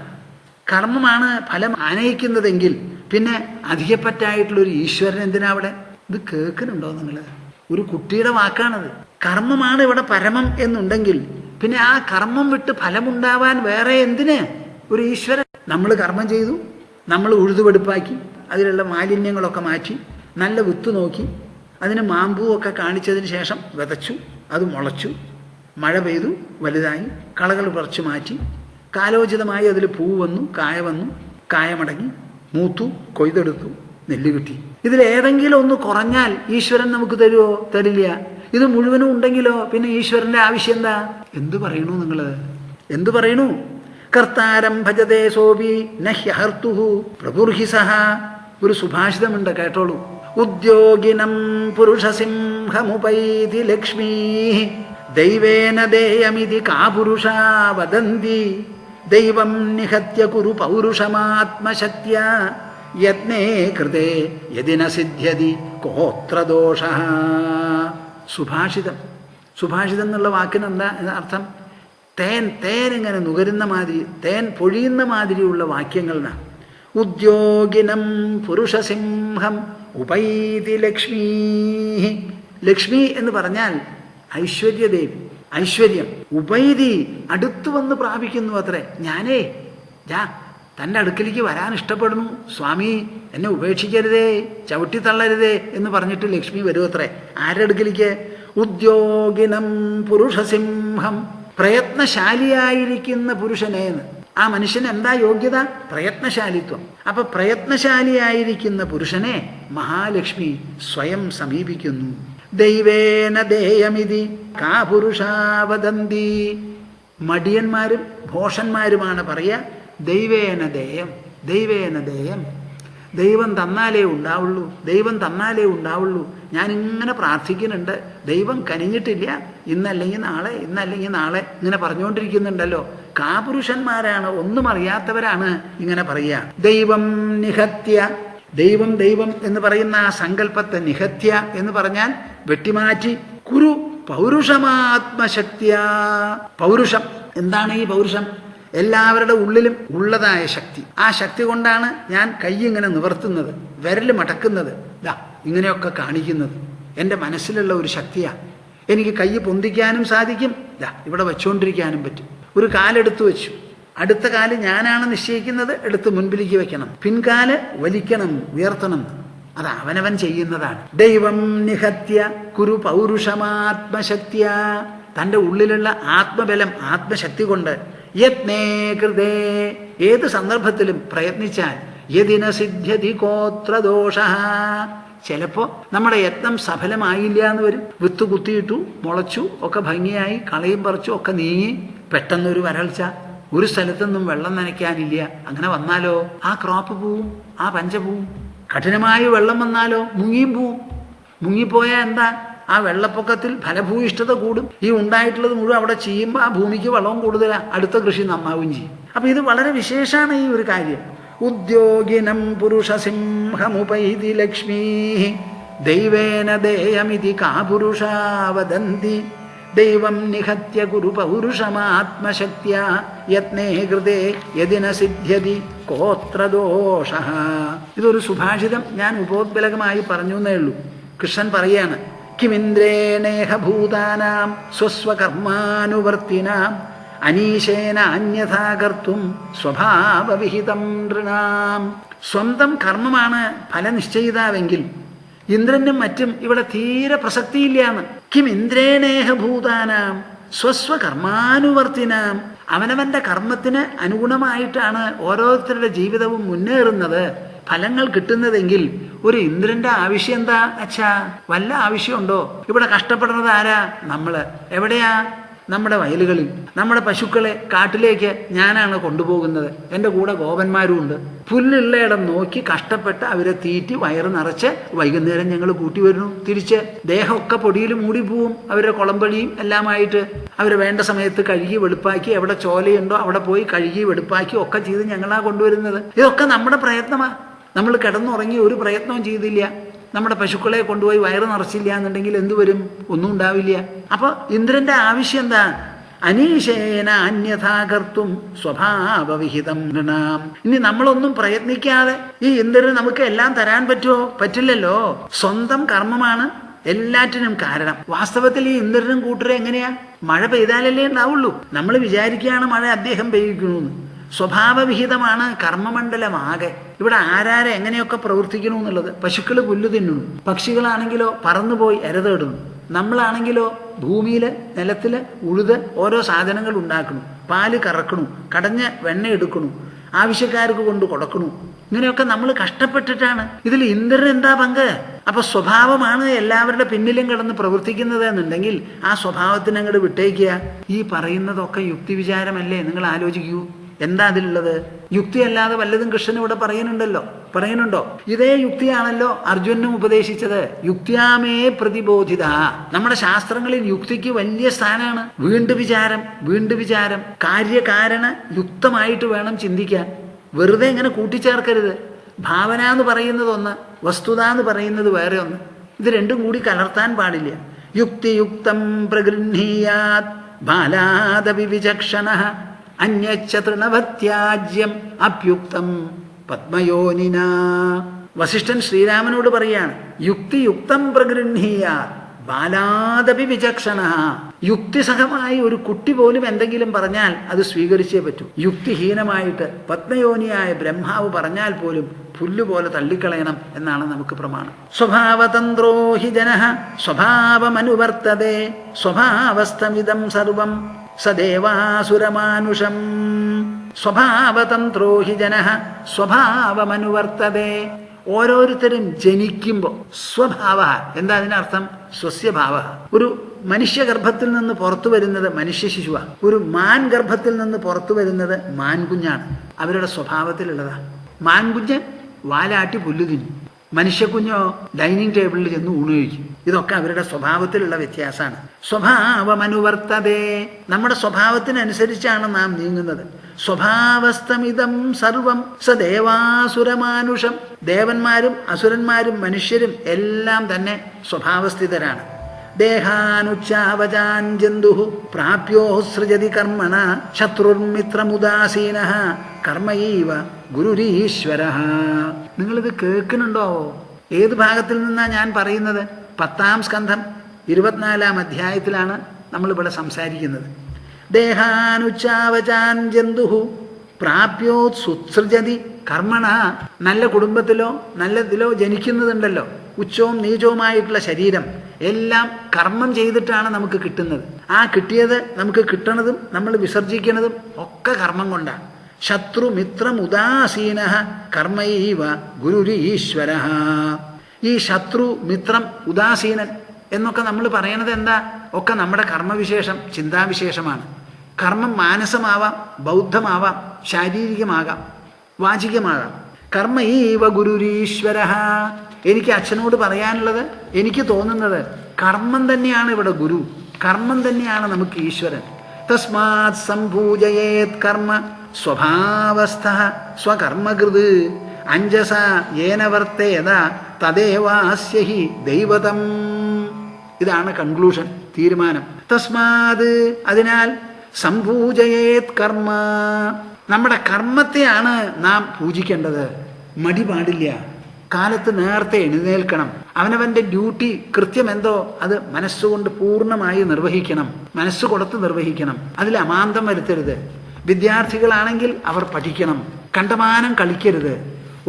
കർമ്മമാണ് ഫലം ആനയിക്കുന്നതെങ്കിൽ പിന്നെ അധികപ്പറ്റായിട്ടുള്ളൊരു ഈശ്വരൻ എന്തിനാ അവിടെ? ഇത് കേൾക്കുന്നുണ്ടോ നിങ്ങൾ? ഒരു കുട്ടിയുടെ വാക്കാണത്. കർമ്മമാണ് ഇവിടെ പരമം എന്നുണ്ടെങ്കിൽ പിന്നെ ആ കർമ്മം വിട്ട് ഫലമുണ്ടാവാൻ വേറെ എന്തിന് ഒരു ഈശ്വരൻ? നമ്മൾ കർമ്മം ചെയ്തു, നമ്മൾ ഉഴുതുവെടുപ്പാക്കി, അതിലുള്ള മാലിന്യങ്ങളൊക്കെ മാറ്റി, നല്ല വിത്ത് നോക്കി, അതിന് മാമ്പൂവൊക്കെ കാണിച്ചതിന് ശേഷം വിതച്ചു, അത് മുളച്ചു, മഴ പെയ്തു, വലുതായി, കളകൾ പറിച്ചു മാറ്റി, കാലോചിതമായി അതിൽ പൂ വന്നു, കായ മടങ്ങി, മൂത്തു, കൊയ്തെടുത്തു, നെല്ല് കിട്ടി. ഇതിലേതെങ്കിലും ഒന്ന് കുറഞ്ഞാൽ ഈശ്വരൻ നമുക്ക് തരുമോ? തരില്ല. ഇത് മുഴുവനും ഉണ്ടെങ്കിലോ പിന്നെ ഈശ്വരന്റെ ആവശ്യം എന്താ? എന്തു പറയണു നിങ്ങൾ? എന്തു പറയണു? കർത്താരം ഭജതേ സോപി നഹ്യഹർത്തുഹു പ്രഭുർഹി സഹ. ഒരു സുഭാഷിതമുണ്ട്, കേട്ടോളൂ. ഉദ്യോഗിനം പുരുഷസിംഹമുപൈതി ലക്ഷ്മീ ദൈവേന ദേയമിതി കാപുരുഷാ വദന്തി ദൈവം നിഹത്യ കുരു പൗരുഷമാത്മശക്ത്യ യത്നേ കൃതേ യദിന സിദ്ധ്യതി കോത്ര ദോഷഃ. സുഭാഷിതം. സുഭാഷിതം എന്നുള്ള വാക്കിന് എന്താ അർത്ഥം? തേൻ ഇങ്ങനെ നുകരുന്ന മാതിരി, തേൻ പൊഴിയുന്ന മാതിരിയുള്ള വാക്യങ്ങളാണ്. ഉദ്യോഗിനം പുരുഷസിംഹം ഉപൈതി ലക്ഷ്മീ. ലക്ഷ്മി എന്ന് പറഞ്ഞാൽ ഐശ്വര്യദേവി, ഐശ്വര്യം. ഉപൈതി അടുത്തു വന്ന് പ്രാപിക്കുന്നു അത്രേ. ഞാനേ തൻ്റെ അടുക്കലേക്ക് വരാൻ ഇഷ്ടപ്പെടുന്നു സ്വാമി, എന്നെ ഉപേക്ഷിക്കരുതേ, ചവിട്ടിത്തള്ളരുതേ എന്ന് പറഞ്ഞിട്ട് ലക്ഷ്മി വരും അത്രേ. ആരുടെ അടുക്കലേക്ക്? ഉദ്യോഗിനം പുരുഷസിംഹം, പ്രയത്നശാലിയായിരിക്കുന്ന പുരുഷനേന്ന്. ആ മനുഷ്യന് എന്താ യോഗ്യത? പ്രയത്നശാലിത്വം. അപ്പൊ പ്രയത്നശാലിയായിരിക്കുന്ന പുരുഷനെ മഹാലക്ഷ്മി സ്വയം സമീപിക്കുന്നു. ദൈവേന ദേയമിതി കാ പുരുഷാ വദന്തി. മടിയന്മാരും ഭോഷന്മാരുമാണ് പറയുക ദൈവേന ദേയം, ദൈവേന ദേയം. ദൈവം തന്നാലേ ഉണ്ടാവുള്ളൂ, ദൈവം തന്നാലേ ഉണ്ടാവുള്ളൂ. ഞാനിങ്ങനെ പ്രാർത്ഥിക്കുന്നുണ്ട്, ദൈവം കനിഞ്ഞിട്ടില്ല, ഇന്നല്ലെങ്കിൽ നാളെ, ഇന്നല്ലെങ്കിൽ നാളെ ഇങ്ങനെ പറഞ്ഞുകൊണ്ടിരിക്കുന്നുണ്ടല്ലോ. കാപുരുഷന്മാരാണ്, ഒന്നും അറിയാത്തവരാണ് ഇങ്ങനെ പറയുക. ദൈവം നിഹത്യ. ദൈവം ദൈവം എന്ന് പറയുന്ന ആ സങ്കല്പത്തെ നിഹത്യ എന്ന് പറഞ്ഞാൽ വെട്ടിമാറ്റി. കുരു പൗരുഷമാത്മശക്തിയ. പൗരുഷം എന്താണ്? ഈ പൗരുഷം എല്ലാവരുടെ ഉള്ളിലും ഉള്ളതായ ശക്തി. ആ ശക്തി കൊണ്ടാണ് ഞാൻ കൈ ഇങ്ങനെ നിവർത്തുന്നത്, വിരൽ മടക്കുന്നത്, ഇങ്ങനെയൊക്കെ കാണിക്കുന്നത്. എൻ്റെ മനസ്സിലുള്ള ഒരു ശക്തിയാണ്. എനിക്ക് കൈ പൊന്തിക്കാനും സാധിക്കും, ഇവിടെ വെച്ചുകൊണ്ടിരിക്കാനും പറ്റും. ഒരു കാലെടുത്ത് വെച്ചു, അടുത്ത കാല് ഞാനാണ് നിശ്ചയിക്കുന്നത്, എടുത്ത് മുൻപിലേക്ക് വെക്കണം. പിൻകാല് വലിക്കണം, ഉയർത്തണം. അത് അവനവൻ ചെയ്യുന്നതാണ്. ദൈവം നിഹത്യ കുരു പൗരുഷമാത്മശക്തിയ. തൻ്റെ ഉള്ളിലുള്ള ആത്മബലം, ആത്മശക്തി കൊണ്ട് യത്നേ കൃതേ, ഏത് സന്ദർഭത്തിലും പ്രയത്നിച്ചാൽ യദിന സിദ്ധ്യതി കോത്ര ദോഷഃ. ചിലപ്പോൾ നമ്മുടെ യത്നം സഫലമായില്ല എന്ന് വരും. വിത്ത് കുത്തിയിട്ടു, മുളച്ചു, ഒക്കെ ഭംഗിയായി, കളയും പറിച്ചു ഒക്കെ നീങ്ങി, പെട്ടെന്നൊരു വരൾച്ച, ഒരു സ്ഥലത്തൊന്നും വെള്ളം നനയ്ക്കാനില്ല. അങ്ങനെ വന്നാലോ ആ ക്രോപ്പ് പോവും, ആ പഞ്ച പോവും. കഠിനമായ വെള്ളം വന്നാലോ മുങ്ങിയും പോവും. മുങ്ങിപ്പോയാൽ എന്താ? ആ വെള്ളപ്പൊക്കത്തിൽ ഫലഭൂയിഷ്ഠത കൂടും. ഈ ഉണ്ടായിട്ടുള്ളത് മുഴുവൻ അവിടെ ചെയ്യുമ്പോൾ ആ ഭൂമിക്ക് വളവും കൂടുതലാണ്, അടുത്ത കൃഷി നന്നാവുകയും ചെയ്യും. അപ്പൊ ഇത് വളരെ വിശേഷമാണ് ഈ ഒരു കാര്യം. ഉദ്യോഗിനം പുരുഷസിംഹമുപൈതി ലക്ഷ്മീ ദൈവേന ദേയമിതി കാ പുരുഷാ വദന്തി ദൈവം നിഹത്യ കുരു പൗരുഷമാത്മശക്ത്യ യത്നേ കൃതേ യദിന സിദ്ധ്യതി കോത്ര ദോഷഃ. ഇതൊരു സുഭാഷിതം ഞാൻ ഉപോദ്ബലകമായി പറഞ്ഞു എന്നേ ഉള്ളൂ. കൃഷ്ണൻ പറയാണ്, കിമിന്ദ്രേണേഹ ഭൂതാനാം സ്വസ്വകർമാനുവർത്തിനാം അനീശേന അന്യഥാ കർത്തും സ്വഭാവവിഹിതം നൃണാം. സ്വന്തം കർമ്മമാണ് ഫലനിശ്ചയിതാവെങ്കിൽ ഇന്ദ്രനും മറ്റും ഇവിടെ തീരെ പ്രസക്തിയില്ലാന്ന്. കിം ഇന്ദ്രേണേഹ ഭൂതാനാം സ്വസ്വകർമാനുവർത്തിനാം. അവനവന്റെ കർമ്മത്തിന് അനുഗുണമായിട്ടാണ് ഓരോരുത്തരുടെ ജീവിതവും മുന്നേറുന്നത്, ഫലങ്ങൾ കിട്ടുന്നതെങ്കിൽ ഒരു ഇന്ദ്രന്റെ ആവശ്യം എന്താ? അച്ഛാ, വല്ല ആവശ്യമുണ്ടോ? ഇവിടെ കഷ്ടപ്പെടുന്നത് ആരാ? നമ്മള്. എവിടെയാ? നമ്മുടെ വയലുകളിൽ നമ്മുടെ പശുക്കളെ കാട്ടിലേക്ക് ഞാനാണ് കൊണ്ടുപോകുന്നത്. എൻ്റെ കൂടെ ഗോപന്മാരും ഉണ്ട്. പുല്ലുള്ളയിടം നോക്കി കഷ്ടപ്പെട്ട് അവരെ തീറ്റി വയറ് നിറച്ച് വൈകുന്നേരം ഞങ്ങൾ കൂട്ടി വരുന്നു. തിരിച്ച് ദേഹമൊക്കെ പൊടിയിൽ മൂടിപ്പോവും. അവരുടെ കുളമ്പടിയും എല്ലാമായിട്ട് അവരെ വേണ്ട സമയത്ത് കഴുകി വെളുപ്പാക്കി, എവിടെ ചോലയുണ്ടോ അവിടെ പോയി കഴുകി വെളുപ്പാക്കി ഒക്കെ ചെയ്ത് ഞങ്ങളാ കൊണ്ടുവരുന്നത്. ഇതൊക്കെ നമ്മുടെ പ്രയത്നമാണ്. നമ്മൾ കിടന്നുറങ്ങി ഒരു പ്രയത്നവും ചെയ്തില്ല, നമ്മുടെ പശുക്കളെ കൊണ്ടുപോയി വയറ് നിറച്ചില്ല എന്നുണ്ടെങ്കിൽ എന്തു വരും? ഒന്നും ഉണ്ടാവില്ല. അപ്പൊ ഇന്ദ്രന്റെ ആവശ്യം എന്താ? അനീശേന അന്യഥാകർത്തും സ്വഭാവവിഹിതം നൃണാം. ഇനി നമ്മളൊന്നും പ്രയത്നിക്കാതെ ഈ ഇന്ദ്രന് നമുക്ക് എല്ലാം തരാൻ പറ്റുമോ? പറ്റില്ലല്ലോ. സ്വന്തം കർമ്മമാണ് എല്ലാറ്റിനും കാരണം. വാസ്തവത്തിൽ ഈ ഇന്ദ്രനും കൂട്ടരും എങ്ങനെയാ? മഴ പെയ്താലല്ലേ ഉണ്ടാവുള്ളൂ. നമ്മൾ വിചാരിക്കുകയാണ് മഴ അദ്ദേഹം പെയ്യിക്കണമെന്ന്. സ്വഭാവവിഹിതമാണ് കർമ്മമണ്ഡലമാകെ. ഇവിടെ ആരാരെ എങ്ങനെയൊക്കെ പ്രവർത്തിക്കണു എന്നുള്ളത്. പശുക്കൾ പുല്ല് തിന്നുന്നു, പക്ഷികളാണെങ്കിലോ പറന്നുപോയി ഇര തേടുന്നു, നമ്മളാണെങ്കിലോ ഭൂമിയിൽ നിലത്തിൽ ഉഴുത് ഓരോ സാധനങ്ങൾ ഉണ്ടാക്കണം, പാല് കറക്കണു, കടഞ്ഞ വെണ്ണ എടുക്കണു, ആവശ്യക്കാർക്ക് കൊണ്ട് കൊടുക്കണു. ഇങ്ങനെയൊക്കെ നമ്മൾ കഷ്ടപ്പെട്ടിട്ടാണ്. ഇതിൽ ഇന്ദ്രൻ എന്താ പങ്ക്? അപ്പൊ സ്വഭാവമാണ് എല്ലാവരുടെ പിന്നിലും കിടന്ന് പ്രവർത്തിക്കുന്നത് എന്നുണ്ടെങ്കിൽ ആ സ്വഭാവത്തിന് അങ്ങോട്ട് വിട്ടേക്കുക. ഈ പറയുന്നതൊക്കെ യുക്തിവിചാരമല്ലേ? നിങ്ങൾ ആലോചിക്കൂ. എന്താ അതിലുള്ളത്? യുക്തിയല്ലാതെ വല്ലതും കൃഷ്ണൻ ഇവിടെ പറയുന്നുണ്ടോ? ഇതേ യുക്തിയാണല്ലോ അർജുനും ഉപദേശിച്ചത്. യുക്തിയാമേ പ്രതിബോധിത. നമ്മുടെ ശാസ്ത്രങ്ങളിൽ യുക്തിക്ക് വലിയ സ്ഥാനമാണ്. വീണ്ടും വിചാരം കാര്യകാരണ യുക്തമായിട്ട് വേണം ചിന്തിക്കാൻ. വെറുതെ ഇങ്ങനെ കൂട്ടിച്ചേർക്കരുത്. ഭാവന എന്ന് പറയുന്നത് ഒന്ന്, വസ്തുത എന്ന് പറയുന്നത് വേറെ ഒന്ന്. ഇത് രണ്ടും കൂടി കലർത്താൻ പാടില്ല. യുക്തിയുക്തം പ്രഗൃഹീയാത് ബാലാദപി വിചക്ഷണഃ അന്യച്ഛ തൃണവത്യാജ്യം അപ്യുക്തം പത്മയോനിന. വസിഷ്ഠൻ ശ്രീരാമനോട് പറയാണ്, യുക്തിയുക്തം പ്രഗൃഹീയാത് ബാലാദപി വിചക്ഷണ. യുക്തിസഹമായി ഒരു കുട്ടി പോലും എന്തെങ്കിലും പറഞ്ഞാൽ അത് സ്വീകരിച്ചേ പറ്റൂ. യുക്തിഹീനമായിട്ട് പത്മയോനിയായ ബ്രഹ്മാവ് പറഞ്ഞാൽ പോലും പുല്ലുപോലെ തള്ളിക്കളയണം എന്നാണ് നമുക്ക് പ്രമാണം. സ്വഭാവതന്ത്രോ ഹി ജനഃ സ്വഭാവമനുവർത്തതേ സ്വഭാവസ്ഥമിദം സർവം സദേവാസുരമാനുഷം. സ്വഭാവതന്ത്രോ ഹി ജനഃ സ്വഭാവമനുവർത്തതേ. ഓരോരുത്തരും ജനിക്കുമ്പോൾ സ്വഭാവ എന്താ അതിനർത്ഥം? സ്വസ്യഭാവ. ഒരു മനുഷ്യഗർഭത്തിൽ നിന്ന് പുറത്തു വരുന്നത് മനുഷ്യ ശിശുവാ. ഒരു മാൻ ഗർഭത്തിൽ നിന്ന് പുറത്തു വരുന്നത് മാൻകുഞ്ഞാണ്. അവരുടെ സ്വഭാവത്തിലുള്ളതാ. മാൻകുഞ്ഞ് വാലാട്ടി പുല്ല് തിന്നും, മനുഷ്യക്കുഞ്ഞോ ഡൈനിങ് ടേബിളിൽ ചെന്ന് ഊണ് കഴിക്കും. ഇതൊക്കെ അവരുടെ സ്വഭാവത്തിലുള്ള വ്യത്യാസമാണ്. സ്വഭാവമനുവർത്തതേ. നമ്മുടെ സ്വഭാവത്തിനനുസരിച്ചാണ് നാം നീങ്ങുന്നത്. സ്വഭാവസ്ഥമിതം സർവം സദേവാസുരമാനുഷം. ദേവന്മാരും അസുരന്മാരും മനുഷ്യരും എല്ലാം തന്നെ സ്വഭാവസ്ഥിതരാണ്. ദേഹാനുച്ചാവജാൻ ജന്തു പ്രാപ്യോ സൃജതി കർമ്മണ ശത്രുർമിത്രമുദാസീനഃ കർമ്മൈവ ഗുരുരീശ്വരഃ. നിങ്ങളിത് കേൾക്കുന്നുണ്ടോ? ഏത് ഭാഗത്തിൽ നിന്നാ ഞാൻ പറയുന്നത്? 10-ാം സ്കന്ധം 24-ാം അധ്യായത്തിലാണ് നമ്മളിവിടെ സംസാരിക്കുന്നത്. ദേഹാനുച്ചാവചാൻ ജന്തു പ്രാപ്യോത്സുസൃജതി കർമ്മണ. നല്ല കുടുംബത്തിലോ നല്ലതിലോ ജനിക്കുന്നതുണ്ടല്ലോ. ഉച്ചവും നീചവുമായിട്ടുള്ള ശരീരം എല്ലാം കർമ്മം ചെയ്തിട്ടാണ് നമുക്ക് കിട്ടുന്നത്. ആ കിട്ടിയത് നമുക്ക് കിട്ടണതും നമ്മൾ വിസർജിക്കുന്നതും ഒക്കെ കർമ്മം കൊണ്ടാണ്. ശത്രുമിത്രം ഉദാസീനഃ കർമ്മൈവ ഗുരുരീശ്വരഃ. ഈ ശത്രു, മിത്രം, ഉദാസീനൻ എന്നൊക്കെ നമ്മൾ പറയണത് എന്താ? ഒക്കെ നമ്മുടെ കർമ്മവിശേഷം, ചിന്താവിശേഷമാണ്. കർമ്മം മാനസമാവാം, ബൗദ്ധമാവാം, ശാരീരികമാകാം, വാചികമാകാം. കർമ്മൈവ ഗുരുരീശ്വരഃ. എനിക്ക് അച്ഛനോട് പറയാനുള്ളത്, എനിക്ക് തോന്നുന്നത് കർമ്മം തന്നെയാണ് ഇവിടെ ഗുരു. കർമ്മം തന്നെയാണ് നമുക്ക് ഈശ്വരൻ. തസ്മാത് സംഭൂജയേത് കർമ്മ സ്വഭാവസ്ഥഃ സ്വകർമ്മകൃത് അഞ്ജസ യേന വർത്തേത തദേവാസ്യ ഹി ദൈവതം. ഇതാണ് കൺക്ലൂഷൻ, തീരുമാനം. തസ്മാത് അതിനാൽ സംഭൂജയേത് കർമ്മ. നമ്മുടെ കർമ്മത്തെയാണ് നാം പൂജിക്കേണ്ടത്. മടി പാടില്ല. കാലത്ത് നേരത്തെ എഴുന്നേൽക്കണം. അവനവൻ്റെ ഡ്യൂട്ടി കൃത്യം എന്തോ അത് മനസ്സുകൊണ്ട് പൂർണ്ണമായി നിർവഹിക്കണം. മനസ്സ് കൊടുത്ത് നിർവഹിക്കണം. അതിൽ അമാന്തം വരുത്തരുത്. വിദ്യാർത്ഥികളാണെങ്കിൽ അവർ പഠിക്കണം. കണ്ടമാനം കളിക്കരുത്.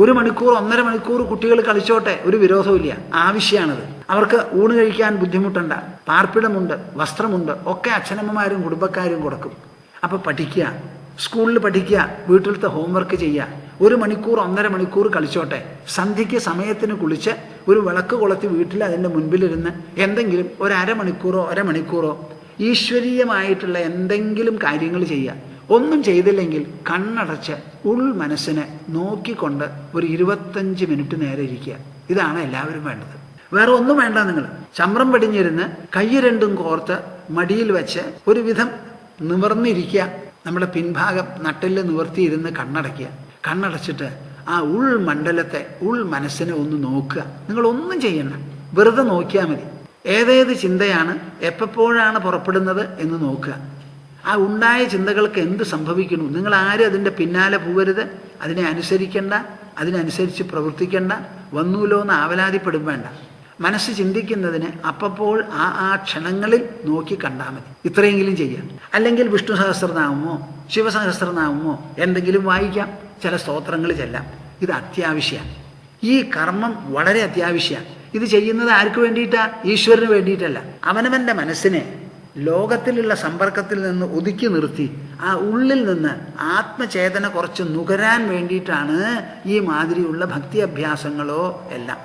1 മണിക്കൂർ 1.5 മണിക്കൂർ കുട്ടികൾ കളിച്ചോട്ടെ, ഒരു വിരോധമില്ല. ആവശ്യമാണത്. അവർക്ക് ഊണ് കഴിക്കാൻ ബുദ്ധിമുട്ടണ്ട. പാർപ്പിടമുണ്ട്, വസ്ത്രമുണ്ട്, ഒക്കെ അച്ഛനമ്മമാരും കുടുംബക്കാരും കൊടുക്കും. അപ്പോൾ പഠിക്കുക, സ്കൂളിൽ പഠിക്കുക, വീട്ടിലത്തെ ഹോംവർക്ക് ചെയ്യുക. 1 മണിക്കൂർ 1.5 മണിക്കൂർ കളിച്ചോട്ടെ. സന്ധ്യയ്ക്ക് സമയത്തിന് കുളിച്ച് ഒരു വിളക്ക് കൊളുത്തി വീട്ടിൽ അതിൻ്റെ മുൻപിലിരുന്ന് എന്തെങ്കിലും ഒരു 1/2 മണിക്കൂറോ 1 മണിക്കൂറോ ഈശ്വരീയമായിട്ടുള്ള എന്തെങ്കിലും കാര്യങ്ങൾ ചെയ്യുക. ഒന്നും ചെയ്തില്ലെങ്കിൽ കണ്ണടച്ച് മനസ്സിനെ നോക്കിക്കൊണ്ട് ഒരു 25 മിനിറ്റ് നേരെ ഇരിക്കുക. ഇതാണ് എല്ലാവരും വേണ്ടത്. വേറെ ഒന്നും വേണ്ട. നിങ്ങൾ ചമ്രം പടിഞ്ഞിരുന്ന് കൈ രണ്ടും കോർത്ത് മടിയിൽ വെച്ച് ഒരുവിധം നിവർന്നിരിക്കുക. നമ്മുടെ പിൻഭാഗം നട്ടെല്ല് നിവർത്തിയിരുന്ന് കണ്ണടയ്ക്കുക. കണ്ണടച്ചിട്ട് ആ മണ്ഡലത്തെ മനസ്സിനെ ഒന്ന് നോക്കുക. നിങ്ങളൊന്നും ചെയ്യണ്ട, വെറുതെ നോക്കിയാൽ മതി. ഏതേത് ചിന്തയാണ് എപ്പോഴാണ് പുറപ്പെടുന്നത് എന്ന് നോക്കുക. ആ ഉണ്ടായ ചിന്തകൾക്ക് എന്ത് സംഭവിക്കുന്നു? നിങ്ങൾ ആരും അതിൻ്റെ പിന്നാലെ പോകരുത്. അതിനെ അനുസരിക്കേണ്ട, അതിനനുസരിച്ച് പ്രവർത്തിക്കേണ്ട. വന്നൂലോ എന്ന് ആവലാതിപ്പെടും വേണ്ട. മനസ്സ് ചിന്തിക്കുന്നതിന് അപ്പോൾ ആ ക്ഷണങ്ങളിൽ നോക്കി കണ്ടാൽ മതി. ഇത്രയെങ്കിലും ചെയ്യാം. അല്ലെങ്കിൽ വിഷ്ണു സഹസ്രനാമമോ ശിവസഹസ്രനാമമോ എന്തെങ്കിലും വായിക്കാം, ചില സ്തോത്രങ്ങൾ ചെല്ലാം. ഇത് അത്യാവശ്യമാണ്. ഈ കർമ്മം വളരെ അത്യാവശ്യമാണ്. ഇത് ചെയ്യുന്നത് ആർക്ക് വേണ്ടിയിട്ടാ? ഈശ്വരന് വേണ്ടിയിട്ടല്ല. അവനവൻ്റെ മനസ്സിനെ ലോകത്തിലുള്ള സമ്പർക്കത്തിൽ നിന്ന് ഒതുക്കി നിർത്തി ആ ഉള്ളിൽ നിന്ന് ആത്മചേതന കുറച്ച് നുകരാൻ വേണ്ടിയിട്ടാണ് ഈ മാതിരിയുള്ള ഭക്തി അഭ്യാസങ്ങളോ എല്ലാം.